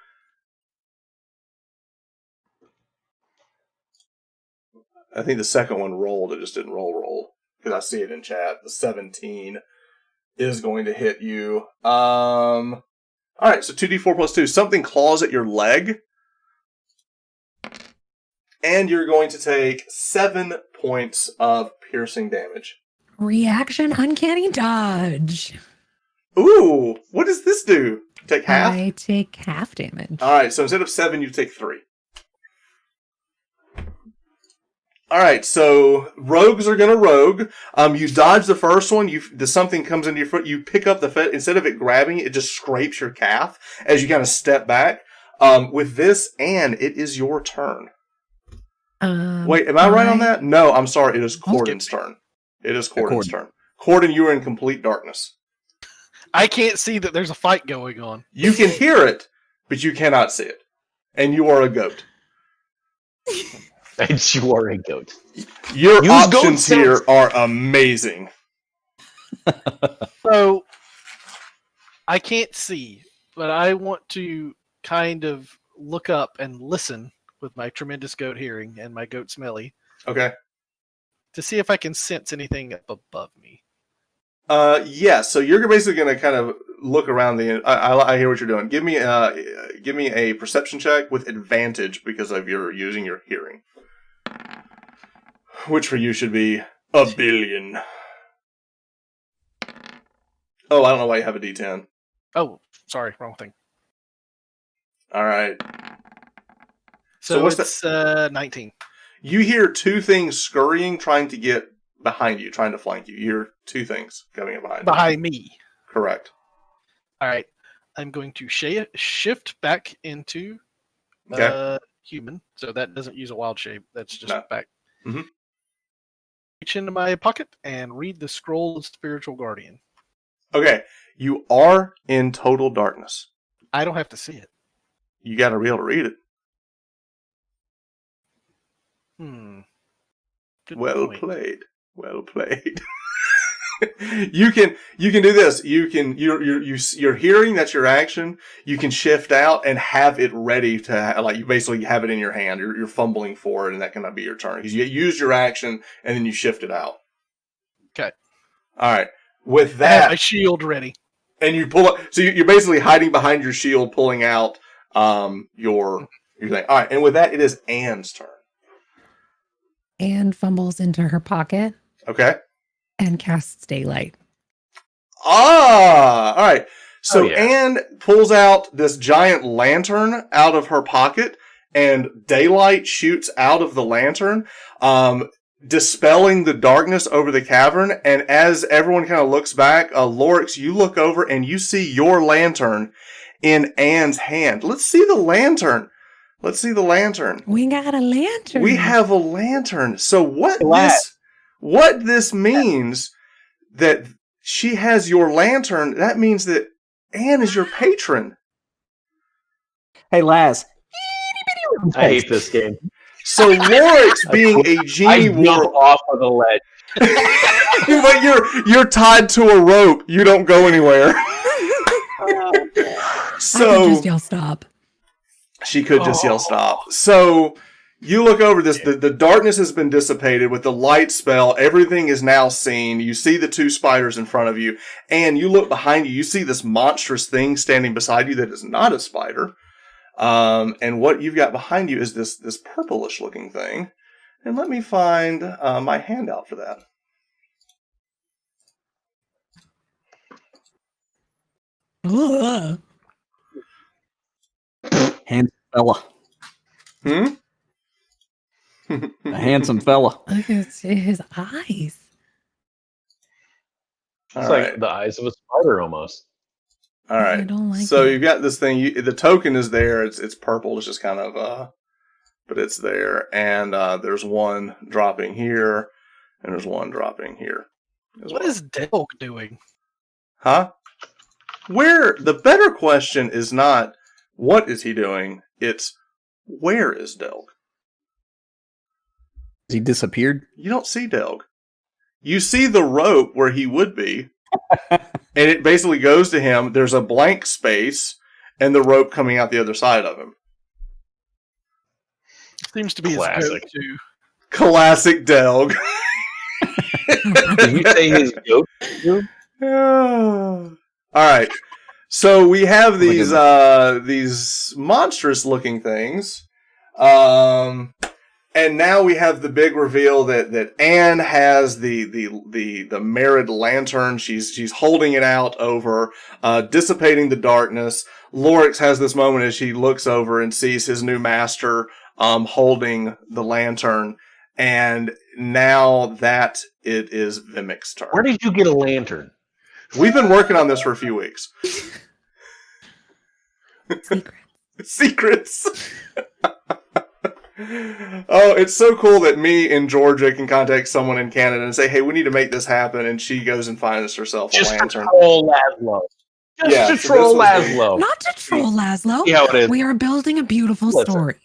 I think the second one rolled. It just didn't roll. Because I see it in chat. The 17 is going to hit you. Alright, so 2d4 plus 2. Something claws at your leg. And you're going to take 7 points of piercing damage. Reaction uncanny dodge. Ooh, what does this do? Take half? I take half damage. Alright, so instead of 7, you take 3. Alright, so rogues are gonna rogue. You dodge the first one, something comes into your foot, you pick up the foot, instead of it grabbing it just scrapes your calf as you kind of step back. With this, and it is your turn. Wait, am I right on that? No, I'm sorry, it is Cordan's turn. It is Cordan's turn. Cordan, you are in complete darkness. I can't see that there's a fight going on. You can hear it, but you cannot see it. And you are a goat. And you are a goat. Your options here are amazing. So, I can't see, but I want to kind of look up and listen with my tremendous goat hearing and my goat smelly. Okay. To see if I can sense anything up above me. Yeah, so you're basically going to kind of look around I hear what you're doing. Give me a perception check with advantage because of your using your hearing. Which for you should be 1,000,000,000. Oh, I don't know why you have a D10. Oh, sorry, wrong thing. Alright. So what's it's 19. You hear two things scurrying, trying to get behind you, trying to flank you. You hear two things coming behind you. Behind me. Correct. Alright. I'm going to shift back into human. So that doesn't use a wild shape. That's just back. Mm-hmm. Reach into my pocket and read the scroll of Spiritual Guardian. Okay. You are in total darkness. I don't have to see it. You got to be able to read it. Good Well point. played. Well played. You can do this. You're hearing, that's your action. You can shift out and have it ready to like you basically have it in your hand. You're fumbling for it, and that cannot be your turn because you use your action and then you shift it out. Okay. All right. With I have that, my shield ready. and you pull up. So you're basically hiding behind your shield, pulling out your thing. All right. And with that, it is Anne's turn. Anne fumbles into her pocket Okay. and casts daylight. All right. So yeah. Anne pulls out this giant lantern out of her pocket, and daylight shoots out of the lantern, dispelling the darkness over the cavern. And as everyone kind of looks back, Lorex, you look over and you see your lantern in Anne's hand. Let's see the lantern. We got a lantern. We have a lantern. So what this means that she has your lantern, that means that Anne is your patron. Hey, Laz. I hate this game. So Lorex being a Genie jump off of the ledge. but you're tied to a rope. You don't go anywhere. So I can just yell stop. She could just yell stop. So you look over this. The darkness has been dissipated with the light spell. Everything is now seen. You see the two spiders in front of you. And you look behind you. You see this monstrous thing standing beside you that is not a spider. And what you've got behind you is this purplish looking thing. And let me find my handout for that. Ugh. Handsome fella. A handsome fella. Look at his eyes. It's like the eyes of a spider almost. All right. I don't like so it. you've got this thing. The token is there. It's purple. It's just kind of but it's there. And there's one dropping here, and there's one dropping here. What is Delk doing? Huh? The better question is not what is he doing? It's where is Delk? Has he disappeared? You don't see Delk. You see the rope where he would be, and it basically goes to him. There's a blank space, and the rope coming out the other side of him. Seems to be Classic. his go-to. Classic Delk. Did you say his goat? All right. So we have these monstrous looking things. And now we have the big reveal that Anne has the Merid lantern. She's holding it out over, dissipating the darkness. Lorex has this moment as she looks over and sees his new master holding the lantern. And now that it is Vimik's turn. Where did you get a lantern? We've been working on this for a few weeks. Secrets. Oh, it's so cool that me in Georgia can contact someone in Canada and say, hey, we need to make this happen, and she goes and finds herself a lantern. To troll Laszlo. Just to troll Laszlo. Not to troll Laszlo. See how it is. We are building a beautiful story.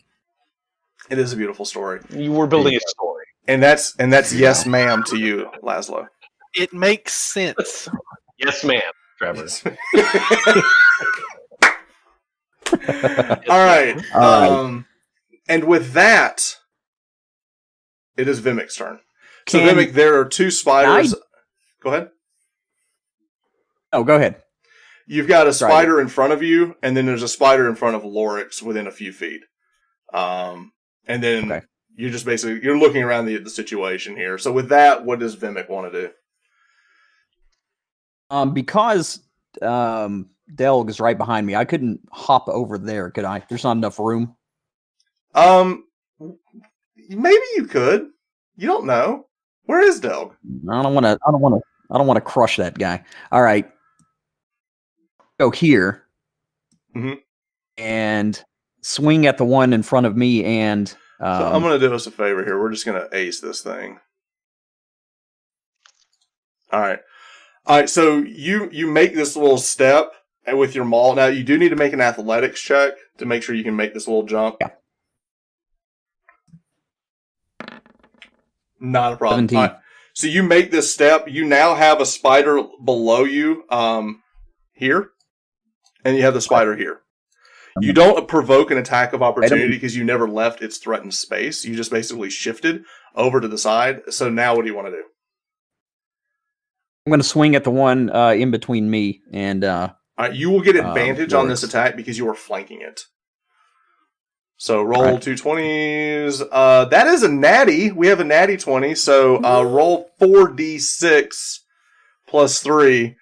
It is a beautiful story. You were building a story. And that's yes, ma'am, to you, Laszlo. It makes sense. Yes, ma'am, Trevor. All right. And with that, it is Vimik's turn. So, Vimik, there are two spiders. Go ahead. Oh, go ahead. You've got a spider in front of you, and then there's a spider in front of Lorex within a few feet. And then you're just basically you're looking around the situation here. So, with that, what does Vimik want to do? Because Delg is right behind me, I couldn't hop over there, could I? There's not enough room. Maybe you could. You don't know. Where is Delg? I don't want to crush that guy. All right, go here, and swing at the one in front of me. And so I'm going to do us a favor here. We're just going to ace this thing. All right. So you make this little step with your maul. Now you do need to make an athletics check to make sure you can make this little jump. Yeah. Not a problem. 17. Right. So you make this step. You now have a spider below you here, and you have the spider here. You don't provoke an attack of opportunity because you never left its threatened space. You just basically shifted over to the side. So now what do you want to do? I'm going to swing at the one in between me and... All right, you will get advantage on this attack because you are flanking it. So roll 2 20s. That is a natty. We have a natty 20. So roll 4d6 plus 3.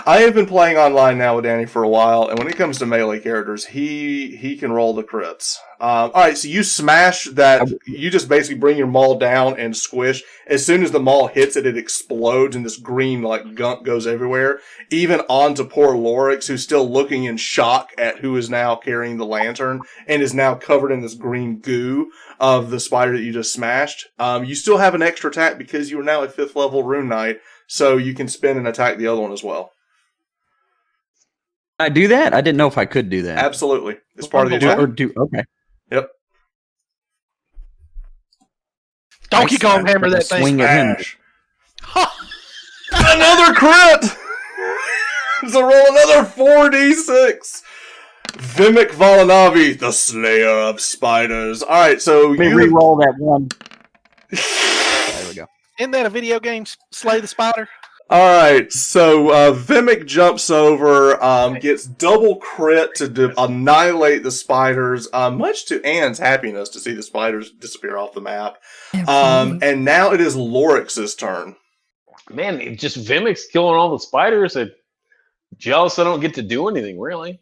I have been playing online now with Danny for a while, and when it comes to melee characters, he can roll the crits. All right, so you smash that. You just basically bring your maul down and squish. As soon as the maul hits it, it explodes, and this green gunk goes everywhere, even onto poor Lorex, who's still looking in shock at who is now carrying the lantern and is now covered in this green goo of the spider that you just smashed. You still have an extra attack because you are now a 5th level Rune Knight, so you can spin and attack the other one as well. I do that? I didn't know if I could do that. Absolutely. It's part of the attack. Okay. Yep. Donkey Kong hammer that thing. Swing at him. Another crit! So roll another 4d6. Vimik Volanavi, the Slayer of Spiders. All right, so Let me re-roll that one. There we go. Isn't that a video game, Slay the Spider? All right, so Vimik jumps over, gets double crit to annihilate the spiders, much to Anne's happiness to see the spiders disappear off the map. And now it is Lorex's turn. Man, it just Vimik's killing all the spiders. I'm jealous I don't get to do anything, really.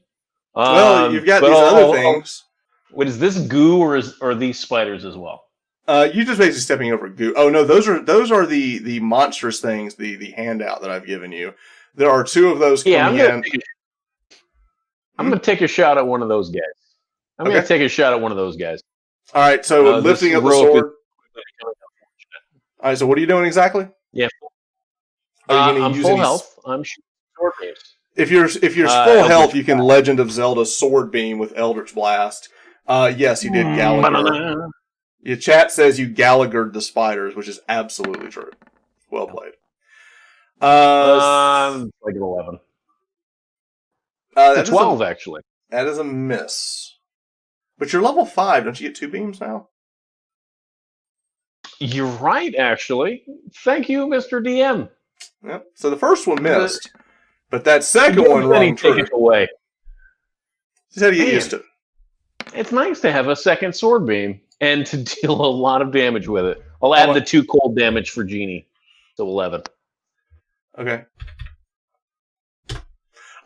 Well, you've got these other things. Wait, is this goo or are these spiders as well? You're just basically stepping over goo. Oh no, those are the monstrous things. The handout that I've given you. There are 2 of those coming in. I'm gonna take a shot at one of those guys. I'm gonna take a shot at one of those guys. All right, so lifting up the sword. All right, so what are you doing exactly? Yeah, I'm full health. I'm shooting sword beams. If you're full health, you can Legend of Zelda Sword Beam with Eldritch Blast. Yes, you did Gallagher. Your chat says you Gallaghered the spiders, which is absolutely true. Well played. Like an 11. That's 12, actually. That is a miss. But you're level 5. Don't you get 2 beams now? You're right, actually. Thank you, Mr. DM. Yep. So the first one missed. But that second one rang true. Take it away. Just how to get used to it. It's nice to have a second sword beam. and to deal a lot of damage with it. I'll add the 2 cold damage for Genie, so 11. Okay.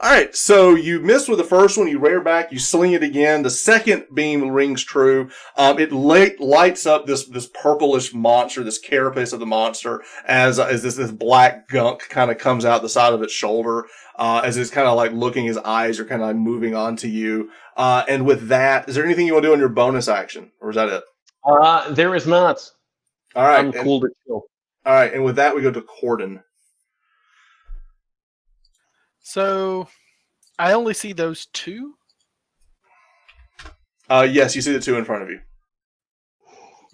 All right, so you miss with the first one, you rear back, you sling it again. The second beam rings true. It lights up this purplish monster, this carapace of the monster, as this black gunk kind of comes out the side of its shoulder, as it's kind of like looking, his eyes are kind of like moving onto you. And with that, is there anything you want to do on your bonus action, or is that it? There is not. All right, I'm cool to chill. All right, and with that, we go to Cordan. So, I only see those 2. Yes, you see the 2 in front of you.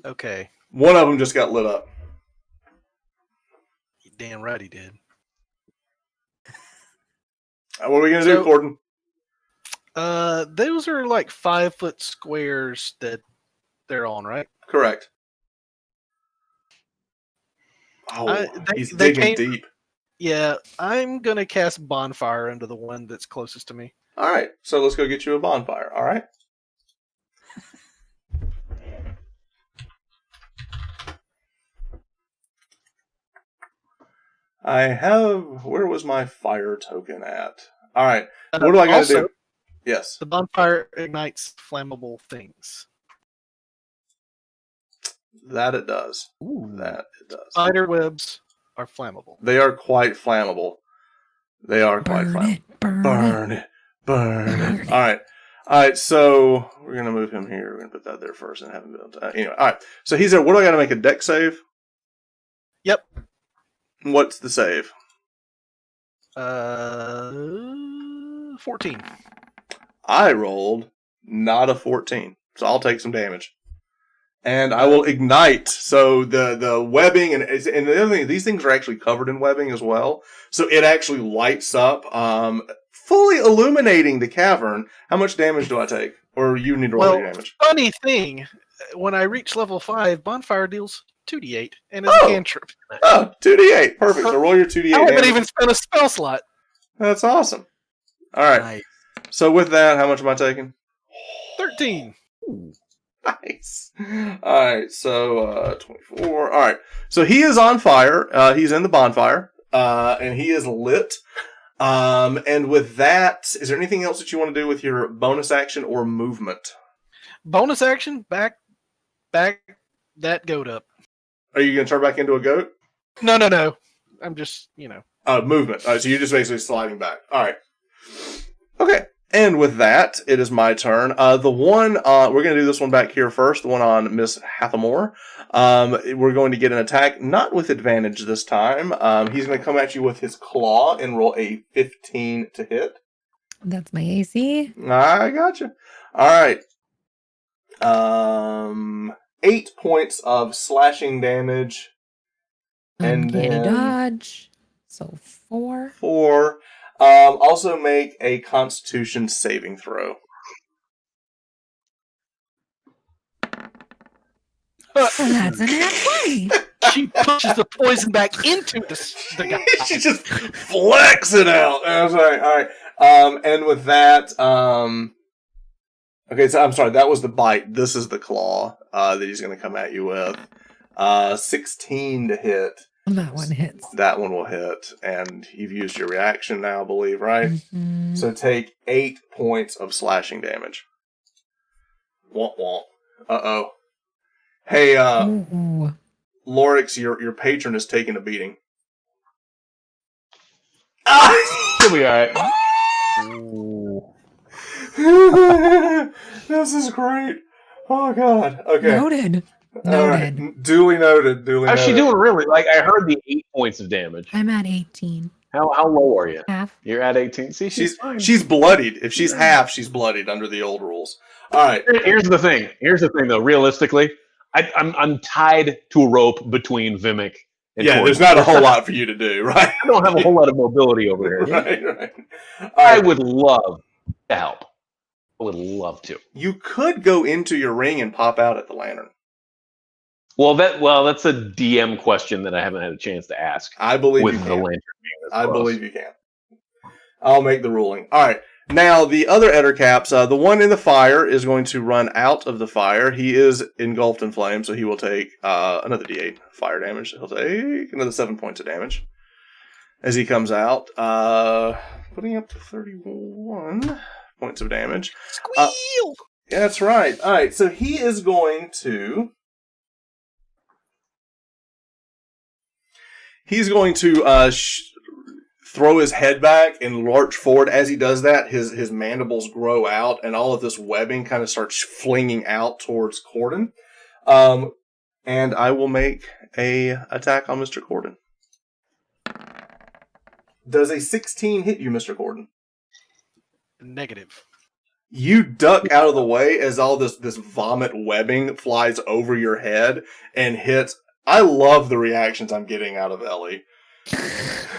Okay. One of them just got lit up. You damn right he did. What are we going to do, Cordan? Those are like 5-foot squares that they're on, right? Correct. Oh, he's digging deep. Yeah, I'm gonna cast Bonfire into the one that's closest to me. All right, so let's go get you a bonfire. All right. Where was my fire token at? All right, what do I got to do? Yes. The bonfire ignites flammable things. That it does. Ooh, that it does. Spider webs are flammable. They are quite flammable. They are quite flammable. Burn it. All right. All right, so we're going to move him here. We're going to put that there first and have him build. Anyway, all right. So he's there. What do I got to make a deck save? Yep. What's the save? 14. I rolled not a 14, so I'll take some damage. And I will ignite. So the webbing and the other thing, these things are actually covered in webbing as well. So it actually lights up, fully illuminating the cavern. How much damage do I take? Or you need to roll your damage? Funny thing, when I reach level 5, Bonfire deals 2d8 and is a cantrip. Oh, 2d8. Perfect. So roll your 2d8 I haven't damage. even spent a spell slot. That's awesome. All right. Nice. So with that, how much am I taking? 13. Ooh. Nice. All right, so 24. All right, so he is on fire. He's in the bonfire, and he is lit. And with that, is there anything else that you want to do with your bonus action or movement? Bonus action, back that goat up. Are you going to turn back into a goat? No. I'm just, movement. All right, so you're just basically sliding back. All right. Okay. And with that, it is my turn. The one, we're going to do this one back here first, the one on Miss Hathamore. We're going to get an attack, not with advantage this time. He's going to come at you with his claw and roll a 15 to hit. That's my AC. I gotcha. All right. 8 points of slashing damage. And then dodge. So 4. 4. Also make a Constitution saving throw. That's a nat 20. She pushes the poison back into the guy. She just flex it out. I'm sorry. All right. And with that, okay. So I'm sorry. That was the bite. This is the claw that he's going to come at you with. 16 to hit. That one hits. That one will hit, and you've used your reaction now, I believe, right? Mm-hmm. So take 8 points of slashing damage. Womp womp. Uh-oh. Hey, Lorex, your patron is taking a beating. He'll be alright. This is great. Oh, God. Okay. Noted. Right. Duly noted. How's she doing, really? Like, I heard the 8 points of damage. I'm at 18. How low are you? Half. You're at 18. See, she's bloodied. If she's half, she's bloodied under the old rules. All right. Here's the thing, though. Realistically, I'm tied to a rope between Vimak and Cordan. There's not a whole lot for you to do, right? I don't have a whole lot of mobility over here. Right. I would love to help. I would love to. You could go into your ring and pop out at the lantern. Well, that's a DM question that I haven't had a chance to ask. I believe with you the can. lantern. I believe you can. I'll make the ruling. All right. Now, the other Ettercaps, the one in the fire is going to run out of the fire. He is engulfed in flame, so he will take another d8 fire damage. He'll take another 7 points of damage as he comes out, putting up to 31 points of damage. Squeal! Yeah, that's right. All right, so he is going to... He's going to throw his head back and lurch forward. As he does that, his mandibles grow out, and all of this webbing kind of starts flinging out towards Cordan. And I will make a attack on Mr. Cordan. Does a 16 hit you, Mr. Cordan? Negative. You duck out of the way as all this vomit webbing flies over your head and hits. I love the reactions I'm getting out of Ellie.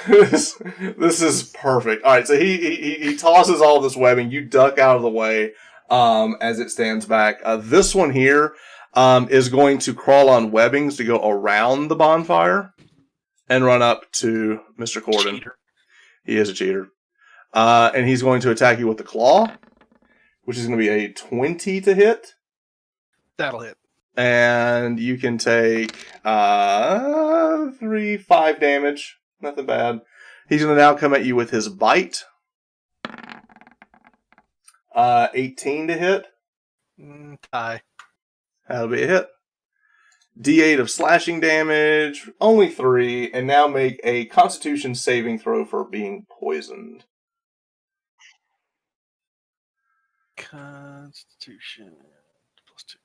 This is perfect. All right, so he tosses all this webbing. You duck out of the way as it stands back. This one here is going to crawl on webbings to go around the bonfire and run up to Mr. Cordan. Cheater. He is a cheater. And he's going to attack you with the claw, which is going to be a 20 to hit. That'll hit. And you can take 5 damage. Nothing bad. He's going to now come at you with his bite. 18 to hit. Tie. That'll be a hit. D8 of slashing damage. Only 3. And now make a Constitution saving throw for being poisoned. Constitution. +2.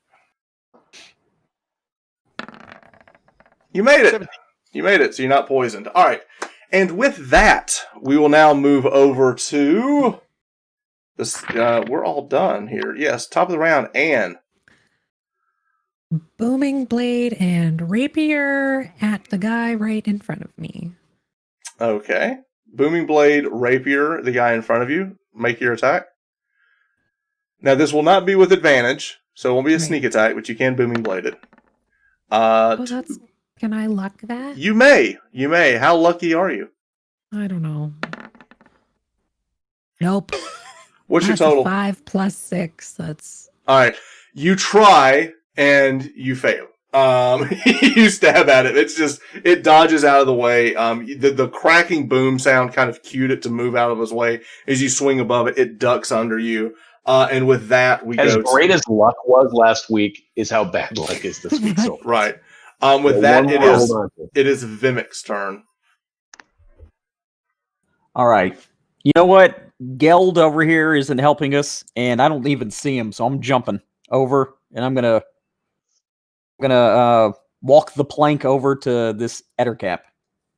You made it. 17. You made it, so you're not poisoned. All right. And with that, we will now move over to this. We're all done here. Yes, top of the round. Anne. Booming blade and rapier at the guy right in front of me. Okay. Booming blade, rapier, the guy in front of you. Make your attack. Now, this will not be with advantage, so it won't be a sneak attack, but you can booming blade it. Can I luck that? You may. You may. How lucky are you? I don't know. Nope. What's your That's a total? 5 plus 6. That's All right. You try and you fail. You stab at it. It's just, it dodges out of the way. The cracking boom sound kind of cued it to move out of his way. As you swing above it, it ducks under you. And with that, we As go great as luck was last week is how bad luck is this week. So right. With that, it is Vimak's turn. All right. You know what? Geld over here isn't helping us, and I don't even see him, so I'm jumping over, and I'm gonna walk the plank over to this Ettercap,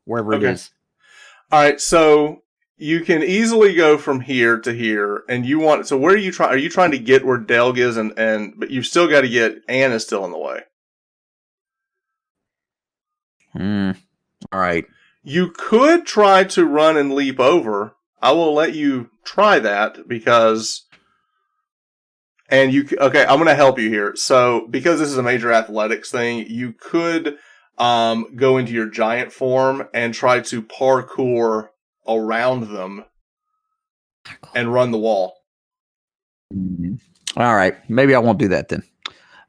wherever it is. All right, so you can easily go from here to here, and you want. So where are you trying? Are you trying to get where Delg is, but you've still got to get. Anne is still in the way. All right. You could try to run and leap over. I will let you try that because. And okay, I'm going to help you here. So, because this is a major athletics thing, you could go into your giant form and try to parkour around them and run the wall. All right. Maybe I won't do that then.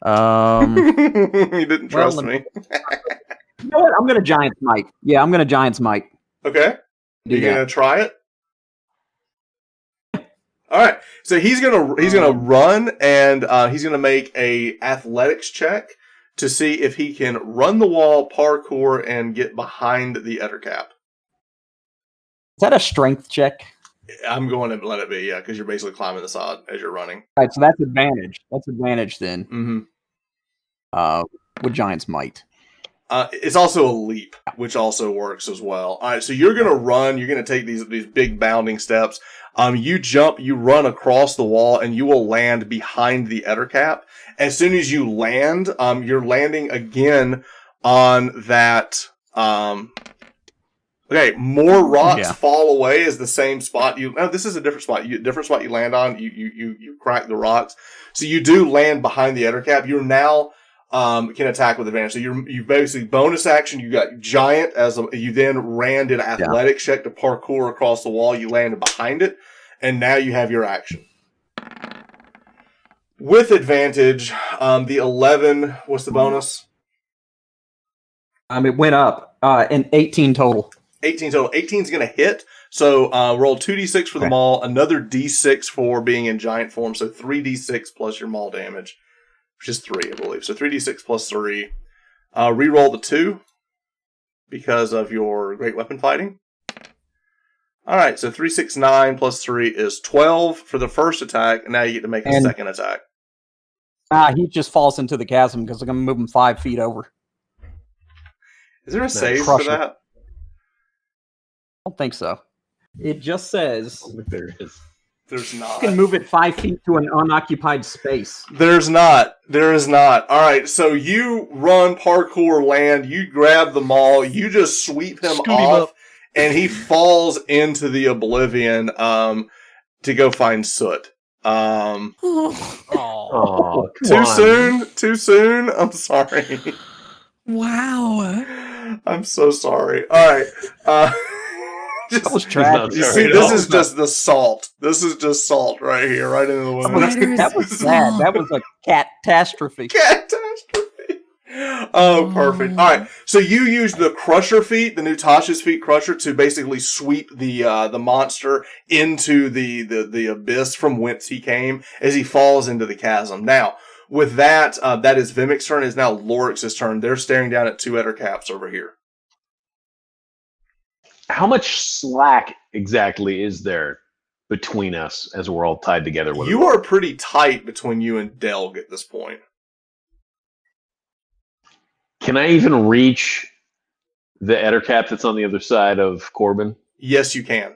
You didn't trust me. You know what? I'm going to Giant Smite. Yeah, I'm going to Giant Smite. Okay. You going to try it? All right. So he's gonna run and he's gonna make a athletics check to see if he can run the wall, parkour, and get behind the Ettercap. Is that a strength check? I'm going to let it be, yeah, because you're basically climbing the sod as you're running. All right, so that's advantage. That's advantage then. Mm-hmm. With Giant's Might. It's also a leap, which also works as well. All right, so you're going to run. You're going to take these big bounding steps. You jump, you run across the wall, and you will land behind the Ettercap. As soon as you land, you're landing again on that. Okay, more rocks fall away as the same spot. No, this is a different spot. Different spot you land on. You crack the rocks, so you do land behind the Ettercap. You're now. Can attack with advantage. So you basically bonus action. You got giant you then ran did an athletics check to parkour across the wall. You landed behind it, and now you have your action. With advantage, the 11, what's the bonus? It went up, and 18 total. 18 total. 18 is going to hit. So roll 2d6 for the maul, another d6 for being in giant form. So 3d6 plus your maul damage, which is 3, I believe. So 3d6 plus 3. Reroll the 2 because of your great weapon fighting. All right, so 3, 6, 9 plus 3 is 12 for the first attack, and now you get to make a second attack. He just falls into the chasm because I'm going to move him 5 feet over. Is there a save for that? I don't think so. It just says There is. There's not. you can move it 5 feet to an unoccupied space. There's not. There is not. All right, so you run, parkour, land, you grab the maul, you just sweep him Scoot him off, up. and he falls into the oblivion to go find Soot. Oh, Too soon? Too soon? I'm sorry. Wow. I'm so sorry. All right. That was not tragic. You sorry see, at this all. is just the salt. This is just salt right here, right into the Oh, wound. that was sad. That was a catastrophe. Catastrophe. Oh, perfect. All right. So you use the Crusher feat, the new Tasha's feat Crusher, to basically sweep the monster into the abyss from whence he came as he falls into the chasm. Now, with that, that is Vimak's turn. It's now Lorex's turn. They're staring down at 2 Ettercaps over here. How much slack exactly is there between us as we're all tied together with You are pretty tight between you and Delg at this point. Can I even reach the Ettercap that's on the other side of Corbin? Yes, you can.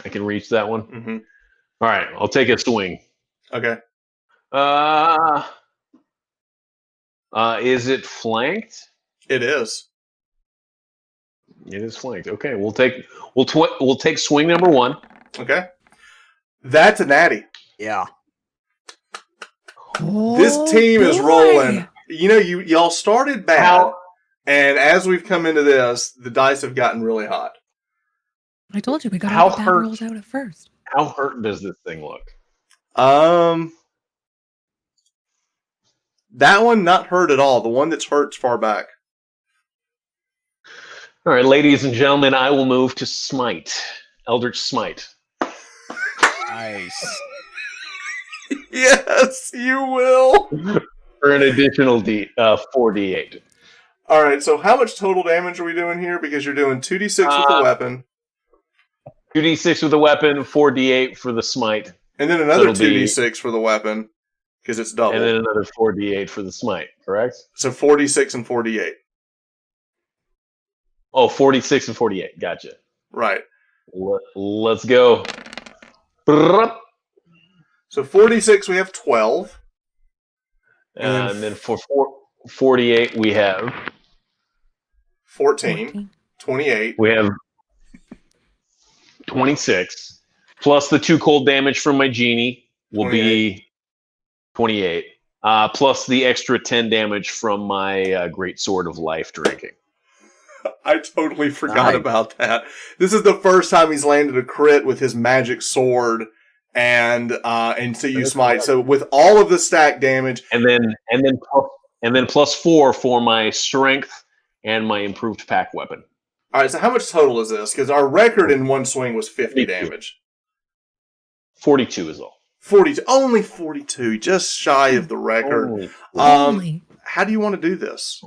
I can reach that one? Mm-hmm. All right, I'll take a swing. Okay. Is it flanked? It is. It is flanked. Okay, we'll take swing number 1. Okay. That's a natty. Yeah. This team is rolling. You know, y'all started bad, and as we've come into this, the dice have gotten really hot. I told you we got How all the bad hurt- rolls out at first. How hurt does this thing look? That one not hurt at all. The one that's hurt's far back. All right, ladies and gentlemen, I will move to Smite. Eldritch Smite. Nice. Yes, you will. For an additional 4d8. All right, so how much total damage are we doing here? Because you're doing 2d6 with the weapon. 2d6 with the weapon, 4d8 for the smite, And then another it'll be- 2d6 for the weapon, because it's double. and then another 4d8 for the smite, correct? So 46 and 48. Oh, 46 and 48. Gotcha. Right. Let's go. Brrrp. So 46, we have 12. And then for 48, we have 14. 28. we have 26 plus the 2 cold damage from my genie will be 28. Plus the extra 10 damage from my great sword of life drinking. I totally forgot about that. This is the first time he's landed a crit with his magic sword, and so you smite. So with all of the stack damage, and then plus 4 for my strength and my improved pack weapon. all right. So how much total is this? Because our record in one swing was 50 damage. 42 is all. 42, only 42, just shy of the record. Only. How do you want to do this?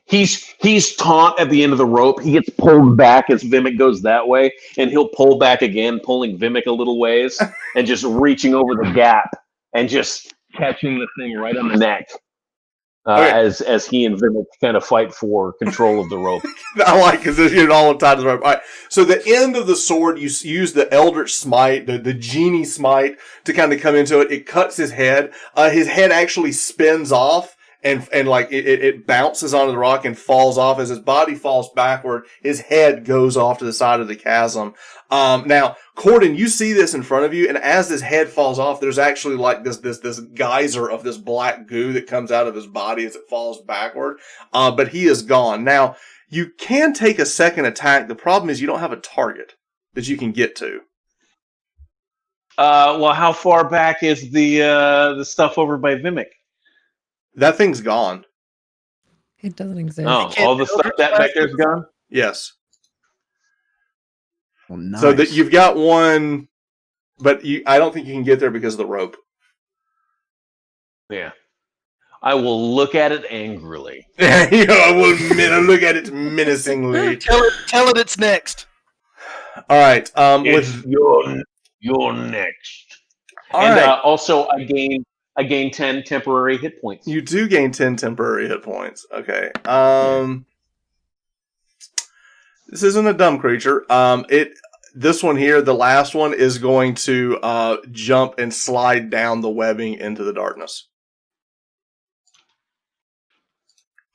He's taut at the end of the rope. He gets pulled back as Vimak goes that way, and he'll pull back again, pulling Vimak a little ways, and just reaching over the gap and just catching the thing right on the neck. As he and Vimak kind of fight for control of the rope. I like because you're all tied to the rope. All right. So the end of the sword, you use the Eldritch Smite, the Genie Smite, to kind of come into it. It cuts his head. His head actually spins off. And like it bounces onto the rock and falls off. As his body falls backward, his head goes off to the side of the chasm. Now, Cordan, you see this in front of you, and as his head falls off, there's actually like this geyser of this black goo that comes out of his body as it falls backward. But he is gone. Now, You can take a second attack. The problem is you don't have a target that you can get to. Well, how far back is the stuff over by Vimak? That thing's gone. It doesn't exist. Oh, can't all the stuff Eldritch that back Blast there's it? gone? Yes. Well, nice. So that you've got one, but I don't think you can get there because of the rope. Yeah. I will look at it angrily. I will look at it menacingly. Tell it it's next. All right. It's you're next. All And right. also, I gain 10 temporary hit points. You do gain 10 temporary hit points. Okay. This isn't a dumb creature. This one here, the last one, is going to jump and slide down the webbing into the darkness.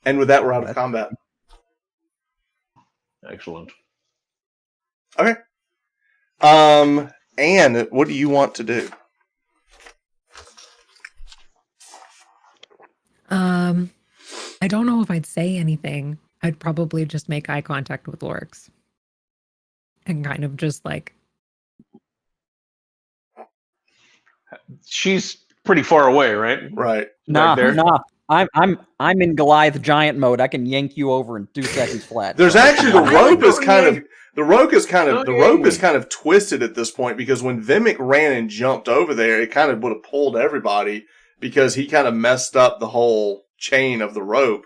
And with that, we're out of combat. Excellent. Okay. Anne, what do you want to do? I don't know if I'd say anything. I'd probably just make eye contact with Lorex. And kind of just like, She's pretty far away, right? Right. Nah, there. nah. I'm in Goliath giant mode. I can yank you over in 2 seconds flat. There's actually the rope is kind of Okay. twisted at this point because when Vimak ran and jumped over there, it kind of would have pulled everybody because he kind of messed up the whole chain of the rope.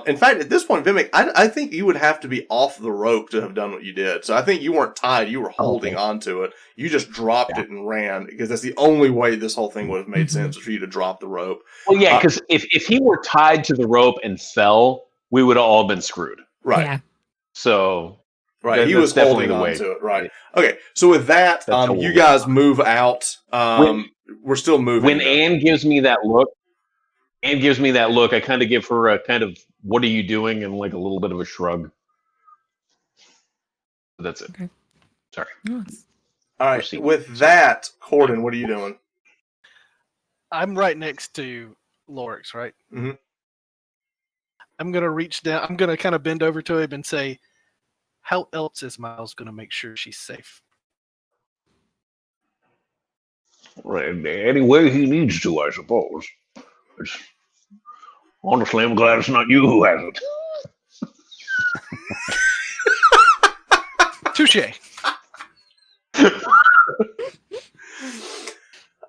In fact, at this point, Vimak, I think you would have to be off the rope to have done what you did. So I think you weren't tied; you were holding onto it. You just dropped it and ran because that's the only way this whole thing would have made sense was for you to drop the rope. Well, yeah, because if he were tied to the rope and fell, we would have all been screwed. Right. yeah. So, Right. He that's was definitely holding the on way. to it. Right. Okay. So with that, That's how you we'll guys move out. We're still moving. When Anne gives me that look, I kind of give her a kind of, what are you doing? And like a little bit of a shrug. That's it. Okay. Sorry. Nice. All right. Proceed. With that, Cordan, what are you doing? I'm right next to Lorex, right? Mhm. I'm gonna reach down. I'm gonna kind of bend over to him and say, "How else is Miles gonna make sure she's safe?" Right. Any way he needs to, I suppose. Honestly, I'm glad it's not you who has it. Touche.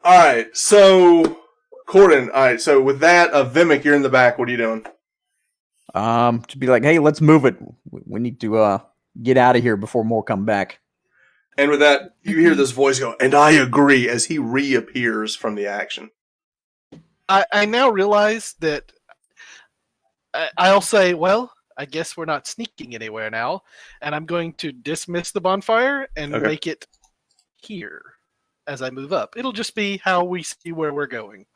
All right. So, Cordan. All right. So with that, Vimak, you're in the back. What are you doing? To be like, hey, let's move it. We need to get out of here before more come back. And with that, you hear this voice go, "And I agree," as he reappears from the action. I now realize that I'll say, well, I guess we're not sneaking anywhere now, and I'm going to dismiss the bonfire and Okay. make it here as I move up. It'll just be how we see where we're going.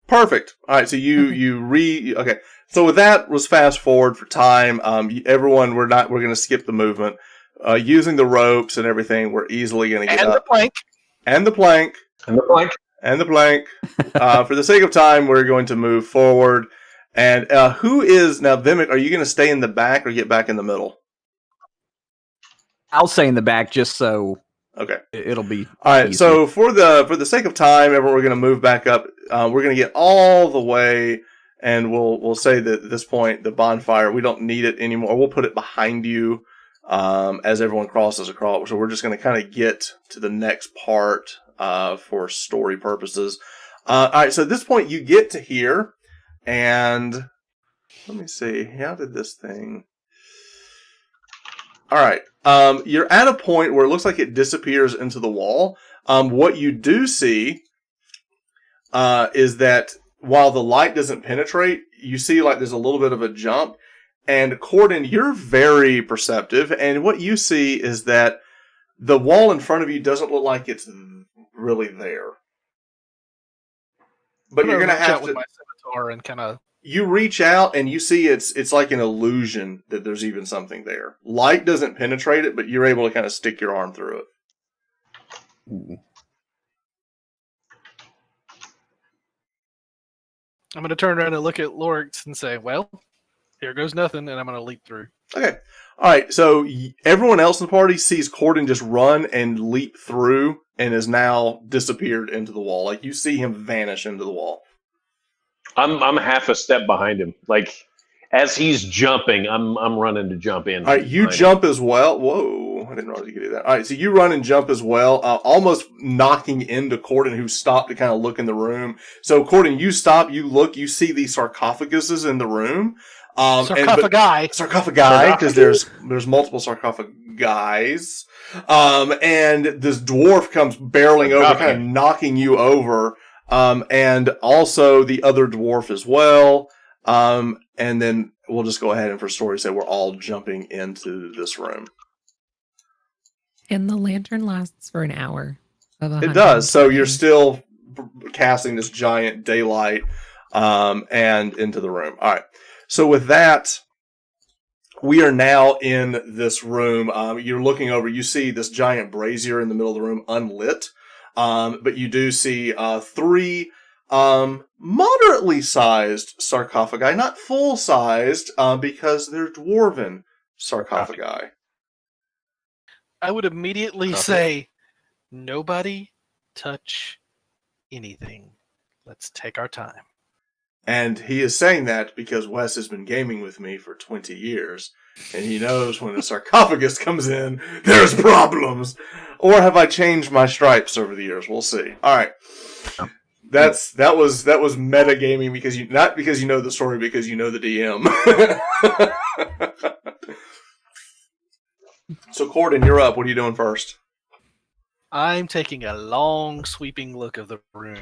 Perfect. All right. So okay. So with that was fast forward for time. Everyone, we're going to skip the movement. Using the ropes and everything, we're easily going to get And the up. plank. And the plank. And the plank. And the plank. For the sake of time, we're going to move forward. And who is now Vimak? Are you going to stay in the back or get back in the middle? I'll say in the back just so Okay. it'll be All right. easier. So for the sake of time, everyone, we're going to move back up. We're going to get all the way, and we'll say that at this point the bonfire, we don't need it anymore. We'll put it behind you as everyone crosses across. So we're just going to kind of get to the next part for story purposes. All right. So at this point, you get to here. And let me see, how did this thing... All right. You're at a point where it looks like it disappears into the wall. What you do see is that while the light doesn't penetrate, you see like there's a little bit of a jump. And Cordan, you're very perceptive. And what you see is that the wall in front of you doesn't look like it's really there. But you're going to have with to... my scimitar and kind of. You reach out and you see it's like an illusion that there's even something there. Light doesn't penetrate it, but you're able to kind of stick your arm through it. Ooh. I'm going to turn around and look at Lorex and say, "Well, Here goes nothing, and I'm going to leap through. Okay. All right. So everyone else in the party sees Cordan just run and leap through, and is now disappeared into the wall. Like you see him vanish into the wall. I'm half a step behind him. Like as he's jumping, I'm running to jump in. All right, you jump as well. Whoa, I didn't realize you could do that. All right, so you run and jump as well, almost knocking into Cordan, who stopped to kind of look in the room. So Cordan, you stop, you look, you see these sarcophaguses in the room. Sarcophagi, because there's multiple sarcophagi. And this dwarf comes barreling over, kind of knocking you over. And also the other dwarf as well. And then we'll just go ahead and for story's sake, we're all jumping into this room. And the lantern lasts for an hour. It does. So you're still casting this giant daylight and into the room. All right. So with that, we are now in this room. You're looking over. You see this giant brazier in the middle of the room, unlit. But you do see 3 moderately sized sarcophagi, not full sized, because they're dwarven sarcophagi. I would immediately say, nobody touch anything. Let's take our time. And he is saying that because Wes has been gaming with me for 20 years, and he knows when a sarcophagus comes in, there's problems. Or have I changed my stripes over the years? We'll see. All right. That was metagaming because not because you know the story, because you know the DM. So Cordan, you're up. What are you doing first? I'm taking a long, sweeping look of the room.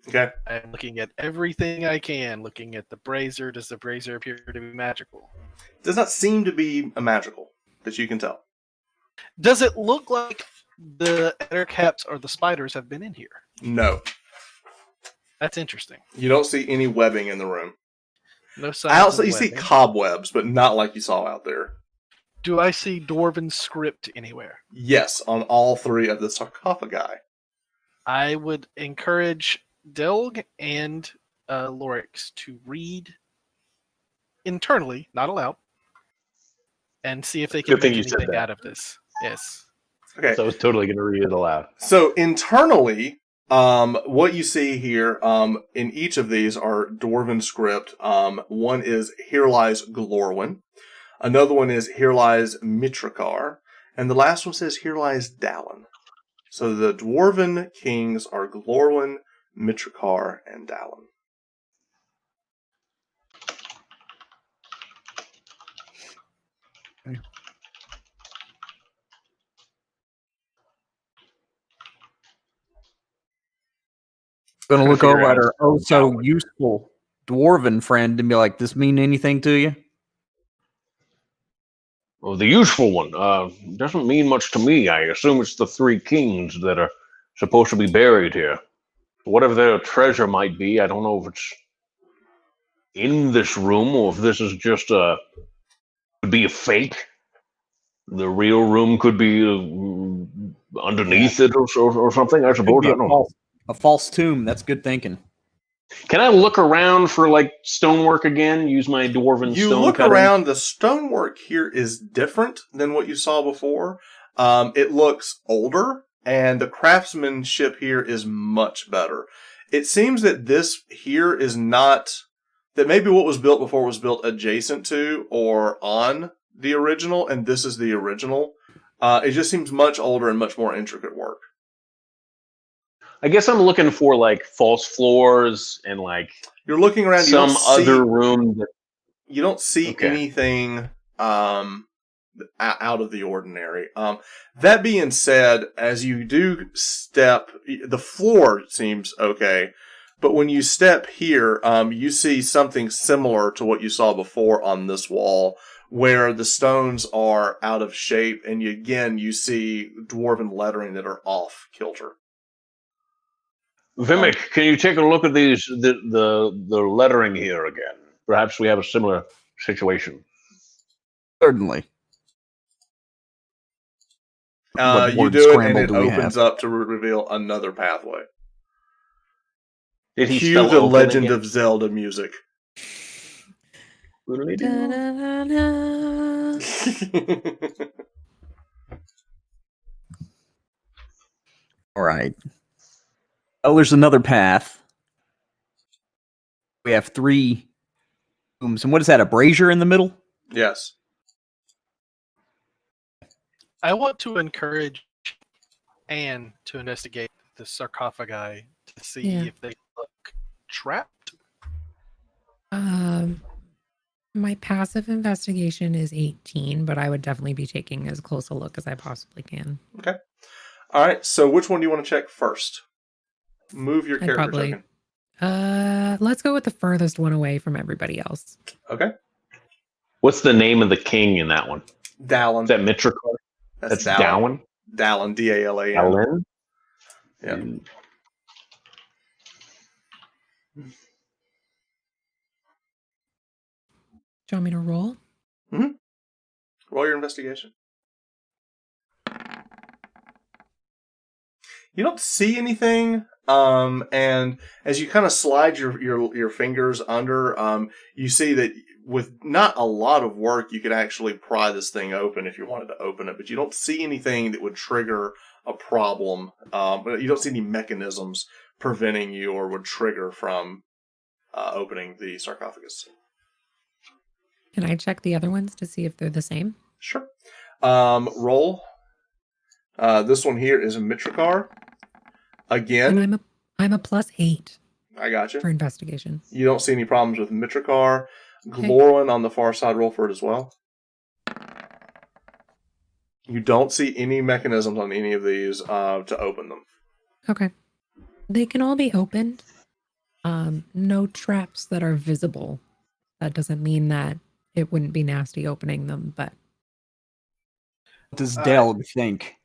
Okay. I'm looking at everything I can. Looking at the brazier. Does the brazier appear to be magical? It does not seem to be a magical, that you can tell. Does it look like the air caps or the spiders have been in here? No. That's interesting. You don't see any webbing in the room. No signs of You see webbing. cobwebs, but not like you saw out there. Do I see Dwarven script anywhere? Yes, on all 3 of the sarcophagi. I would encourage Delg and Lorex to read internally, not aloud, and see if they can Good thing make you said anything that. out of this. Yes. Okay. So I was totally going to read it aloud. So internally, what you see here, in each of these are Dwarven script. One is Here Lies Glorwyn. Another one is Here Lies Mitrikar. And the last one says Here Lies Dallin. So the Dwarven kings are Glorwyn, Mitrikar, and Dallin. Okay. Gonna look over at her oh so useful dwarven friend and be like, "This mean anything to you?" Well, the useful one doesn't mean much to me. I assume it's the 3 kings that are supposed to be buried here. Whatever their treasure might be, I don't know if it's in this room or if this is just could be a fake. The real room could be underneath it or something. I suppose. I don't know. A false tomb. That's good thinking. Can I look around for like stonework again? Use my dwarven You stone look cutting? around, the stonework here is different than what you saw before. It looks older, and the craftsmanship here is much better. It seems that this here is not, that maybe what was built before was built adjacent to or on the original, and this is the original. It just seems much older and much more intricate work. I guess I'm looking for like false floors and like You're looking around, some other room. You don't see Okay. anything out of the ordinary. That being said, as you do step, the floor seems okay, but when you step here, you see something similar to what you saw before on this wall, where the stones are out of shape, and you see dwarven lettering that are off kilter. Vimak, can you take a look at these the lettering here again? Perhaps we have a similar situation. Certainly. What You word do it, and scramble it do we opens have? up to reveal another pathway. Did he Cue spell the open Legend again? of Zelda music. Da-da-da-da. All right. Oh, there's another path. We have 3 rooms. And what is that, a brazier in the middle? Yes. I want to encourage Anne to investigate the sarcophagi to see Yeah. if they look trapped. My passive investigation is 18, but I would definitely be taking as close a look as I possibly can. Okay. All right. So which one do you want to check first? Move your I'd character probably- token. Let's go with the furthest one away from everybody else. Okay. What's the name of the king in that one? Dallin. Is that Mitricor? That's Dallin? Dallin. D-A-L-A-N. Dallin? Yeah. Do you want me to roll? Roll your investigation. You don't see anything, and as you kind of slide your fingers under, you see that with not a lot of work, you could actually pry this thing open if you wanted to open it, but you don't see anything that would trigger a problem. But you don't see any mechanisms preventing you or would trigger from opening the sarcophagus. Can I check the other ones to see if they're the same? Sure. Roll. This one here is a Mitrikar. Again, And I'm a +8 I got you. for investigation. You don't see any problems with Mitrikar. Glorwin on the far side, roll for it as well. You don't see any mechanisms on any of these to open them. Okay. They can all be opened. No traps that are visible. That doesn't mean that it wouldn't be nasty opening them, but What does Delg think?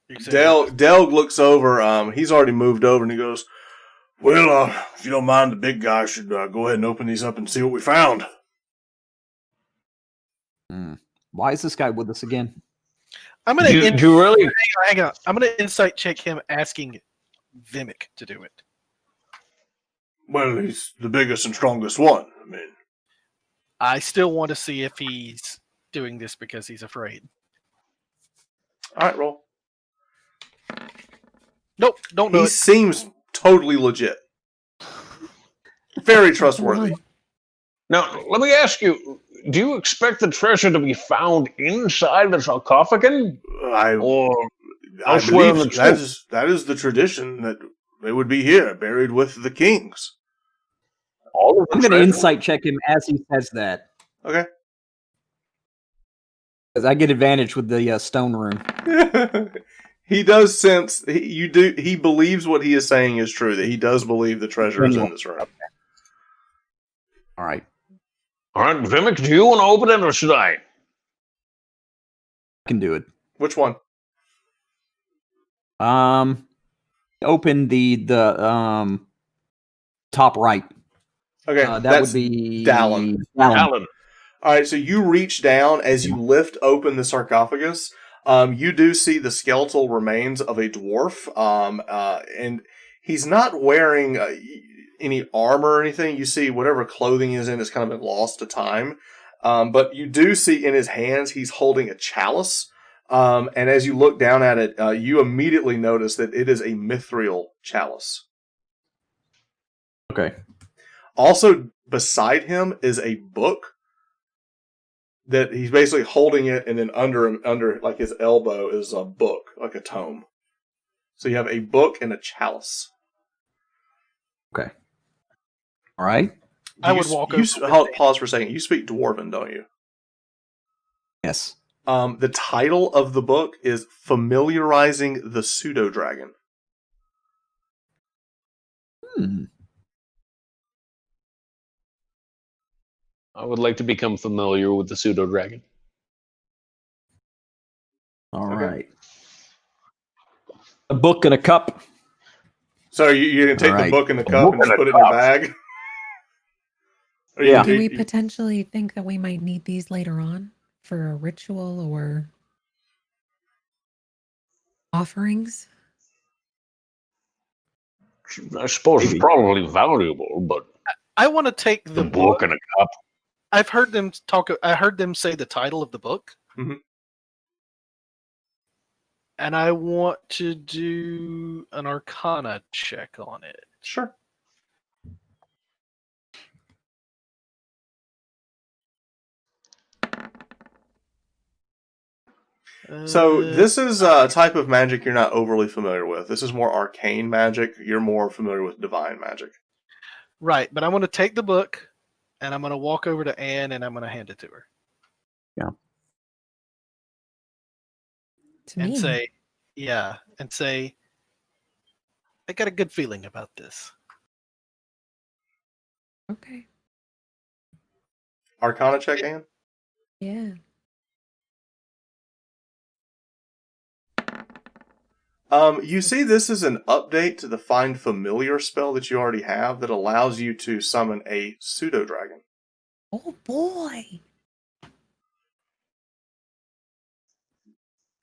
Delg looks over. He's already moved over, and he goes, "Well, if you don't mind, the big guy should go ahead and open these up and see what we found." Why is this guy with us again? I'm gonna Do you really? hang on. I'm gonna insight check him, asking Vimak to do it. Well, he's the biggest and strongest one. I mean, I still want to see if he's doing this because he's afraid. all right, roll. Nope, don't do He it. seems totally legit. Very trustworthy. Now, let me ask you, do you expect the treasure to be found inside the sarcophagus? I Or believe elsewhere in the that is the tradition that they would be here, buried with the kings. all of the I'm going to treasure? insight check him as he says that. Okay. Because I get advantage with the stone room. He does sense he believes what he is saying is true, that he does believe the treasure is in this room. All right. All right, Vimak, do you want to open it or should I? I can do it. Which one? Open the top right. Okay, That that's would be Dallin. Alan. All right, so you reach down as you lift open the sarcophagus. You do see the skeletal remains of a dwarf, and he's not wearing any armor or anything. You see whatever clothing is in has kind of been lost to time. But you do see in his hands he's holding a chalice. And as you look down at it, you immediately notice that it is a mithril chalice. Okay. Also, beside him is a book that he's basically holding it, and then under like his elbow is a book, like a tome. So you have a book and a chalice. Okay. All right. I would walk over with Hold, it. pause for a second. You speak Dwarven, don't you? Yes. The title of the book is Familiarizing the Pseudo-Dragon. I would like to become familiar with the pseudo dragon. All Okay. right. A book and a cup. So you're going to take All the right. book in the A cup book and just and a put it in your cup. bag? Or Yeah. do we potentially think that we might need these later on for a ritual or offerings? I suppose Maybe. it's probably valuable, but I want to take the the book and a cup. I've heard them talk. I heard them say the title of the book, Mhm. and I want to do an Arcana check on it. Sure. So this is a type of magic you're not overly familiar with. This is more arcane magic. You're more familiar with divine magic. Right, but I'm going to take the book, and I'm going to walk over to Anne, and I'm going to hand it to her. To And me. say, I got a good feeling about this. Okay. Arcana check, Anne? Yeah. You see this is an update to the Find Familiar spell that you already have that allows you to summon a pseudo-dragon. Oh boy.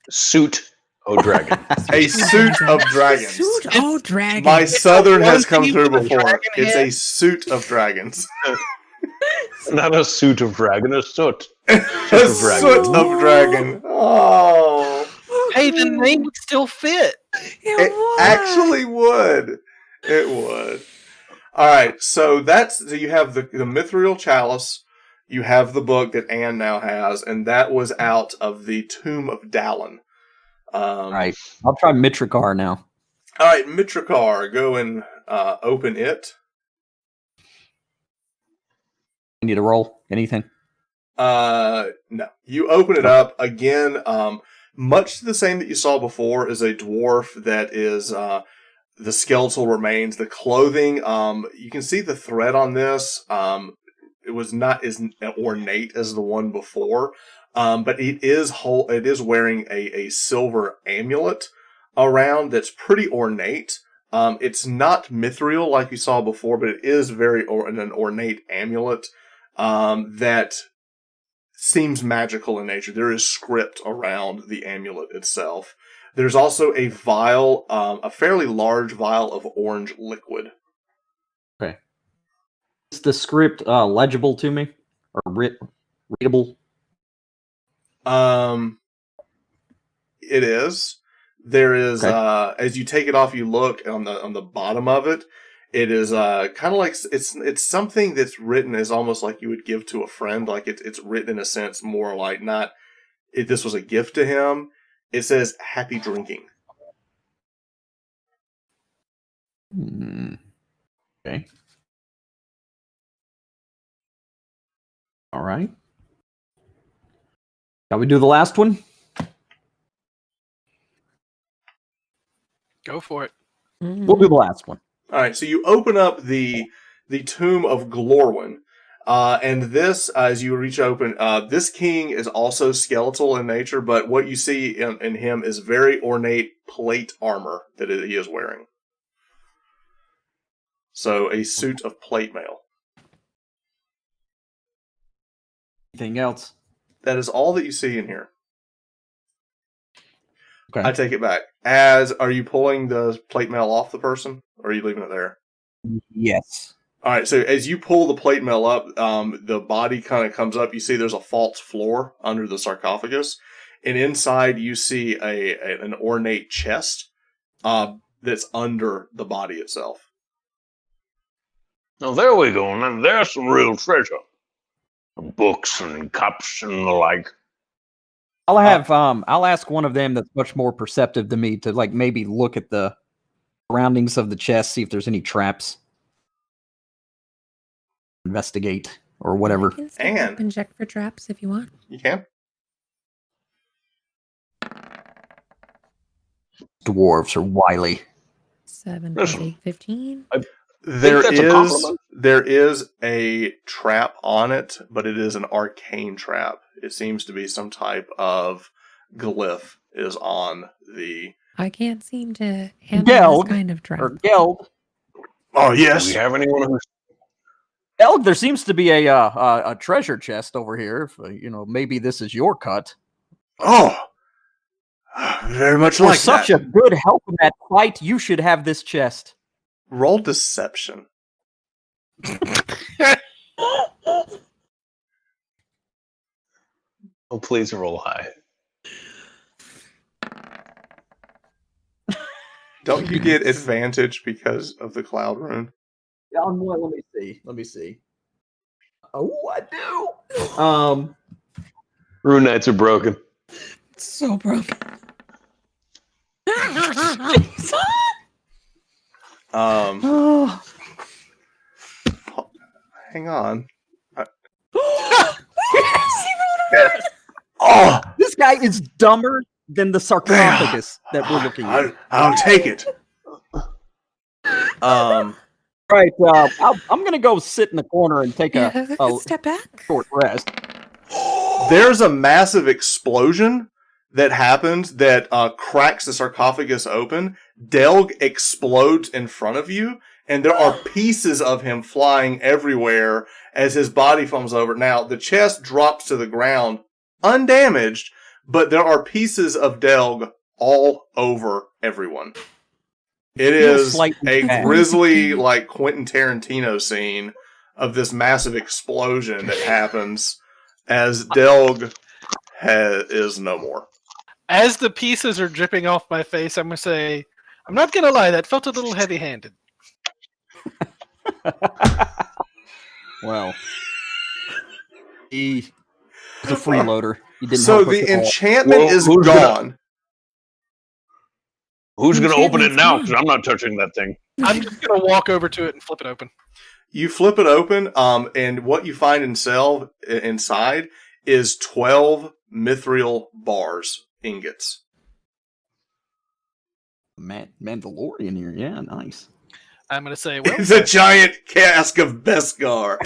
Suit O Dragon. A suit of dragons. Suit oh dragon. My southern has come onesie through with a before. dragon It's head. a suit of dragons. Not a suit of dragon, a soot. A of dragon. soot of dragon. Oh. Hey, the name would still fit. It actually would. It would. All right, so you have the Mithril Chalice, you have the book that Anne now has, and that was out of the Tomb of Dallin. Right. I'll try Mitrikar now. All right, Mitrikar, go and open it. I need to roll anything. No, you open it up again. Much the same that you saw before is a dwarf that is the skeletal remains. The clothing, you can see the thread on this. It was not as ornate as the one before, but it is It is wearing a silver amulet around that's pretty ornate. It's not mithril like you saw before, but it is an ornate amulet that seems magical in nature. There is script around the amulet itself. There's also a vial, a fairly large vial of orange liquid. Okay. Is the script legible to me? Or readable? It is. There is, Okay. as you take it off, you look on the bottom of it. It is kind of like it's something that's written as almost like you would give to a friend. Like it's written in a sense more like not if this was a gift to him. It says "Happy Drinking." Okay. All right. Shall we do the last one? Go for it. We'll do the last one. All right, so you open up the tomb of Glorwyn, and this, as you reach open, this king is also skeletal in nature, but what you see in him is very ornate plate armor that he is wearing. So a suit of plate mail. Anything else? That is all that you see in here. Okay. I take it back. Are you pulling the plate mail off the person, or are you leaving it there? Yes. All right, so as you pull the plate mail up, the body kind of comes up. You see there's a false floor under the sarcophagus, and inside you see an ornate chest that's under the body itself. Now there we go. Now there's some real treasure. Books and cups and the like. I'll have I'll ask one of them that's much more perceptive than me to like maybe look at the surroundings of the chest, see if there's any traps. Investigate or whatever. You can step up and check for traps if you want. You can. Dwarves are wily. 7 plus Listen. 8, 15. There is a trap on it, but it is an arcane trap. It seems to be some type of glyph is on the. I can't seem to handle this kind of trap. Or Geld. Oh Do yes. we have anyone who's Geld, there seems to be a treasure chest over here. If, maybe this is your cut. Oh, very much For like such that. a good help in that fight, you should have this chest. Roll deception. Oh, please roll high. Don't you get advantage because of the cloud rune? Let me see. Let me see. Oh, I do. Rune Knights are broken. So broken. Oh. Hang on. Oh, this guy is dumber than the sarcophagus that we're looking at. I'll take it. Right, I'm gonna go sit in the corner and take a Step back. short rest. There's a massive explosion that happens that cracks the sarcophagus open. Delg explodes in front of you, and there are pieces of him flying everywhere as his body falls over. Now, the chest drops to the ground undamaged, but there are pieces of Delg all over everyone. It is a grisly, like Quentin Tarantino scene of this massive explosion that happens as Delg is no more. As the pieces are dripping off my face, I'm going to say, I'm not going to lie, that felt a little heavy-handed. Well, he was a freeloader. He didn't So help us the at all. enchantment Well, is who's gone. Who's going to open it Enchantment's now? gone. Because I'm not touching that thing. I'm just going to walk over to it and flip it open. You flip it open, and what you find inside is 12 mithril bars, ingots. Mandalorian here, yeah, nice. I'm going to say, well, It's a giant cask of Beskar.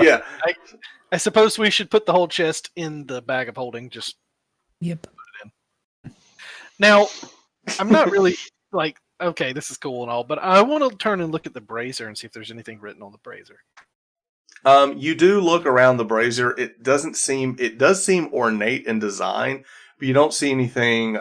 Yeah. I suppose we should put the whole chest in the bag of holding. Just Yep. now, I'm not really like, okay, this is cool and all, but I want to turn and look at the brazier and see if there's anything written on the brazier. You do look around the brazier. It does seem ornate in design, but you don't see anything.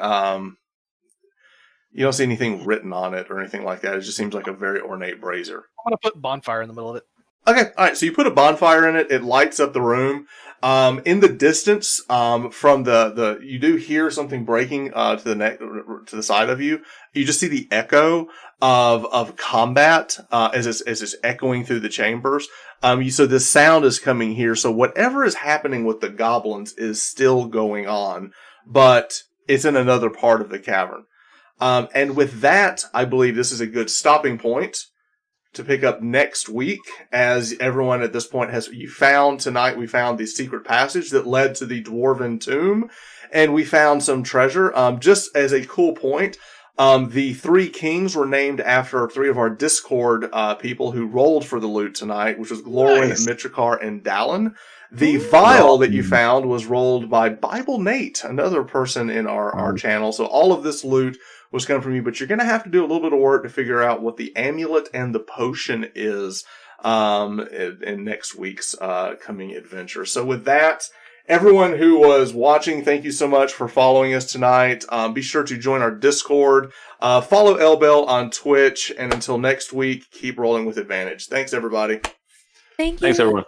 You don't see anything written on it or anything like that. It just seems like a very ornate brazier. I'm going to put bonfire in the middle of it. Okay, all right. So you put a bonfire in it. It lights up the room. In the distance, from the you do hear something breaking to the side of you. You just see the echo of combat as it's echoing through the chambers. So this sound is coming here. So whatever is happening with the goblins is still going on, but it's in another part of the cavern. And with that, I believe this is a good stopping point to pick up next week, as everyone at this point we found the secret passage that led to the dwarven tomb, and we found some treasure. Just as a cool point, the three kings were named after three of our Discord people who rolled for the loot tonight, which was Glorwyn, Mitrikar, and Dallin. The vial that you found was rolled by Bible Nate, another person in our channel. So all of this loot was coming from you, but you're going to have to do a little bit of work to figure out what the amulet and the potion is in next week's coming adventure. So with that, everyone who was watching, thank you so much for following us tonight. Be sure to join our Discord. Follow Elbel on Twitch. And until next week, keep rolling with advantage. Thanks, everybody. Thank you. Thanks, everyone.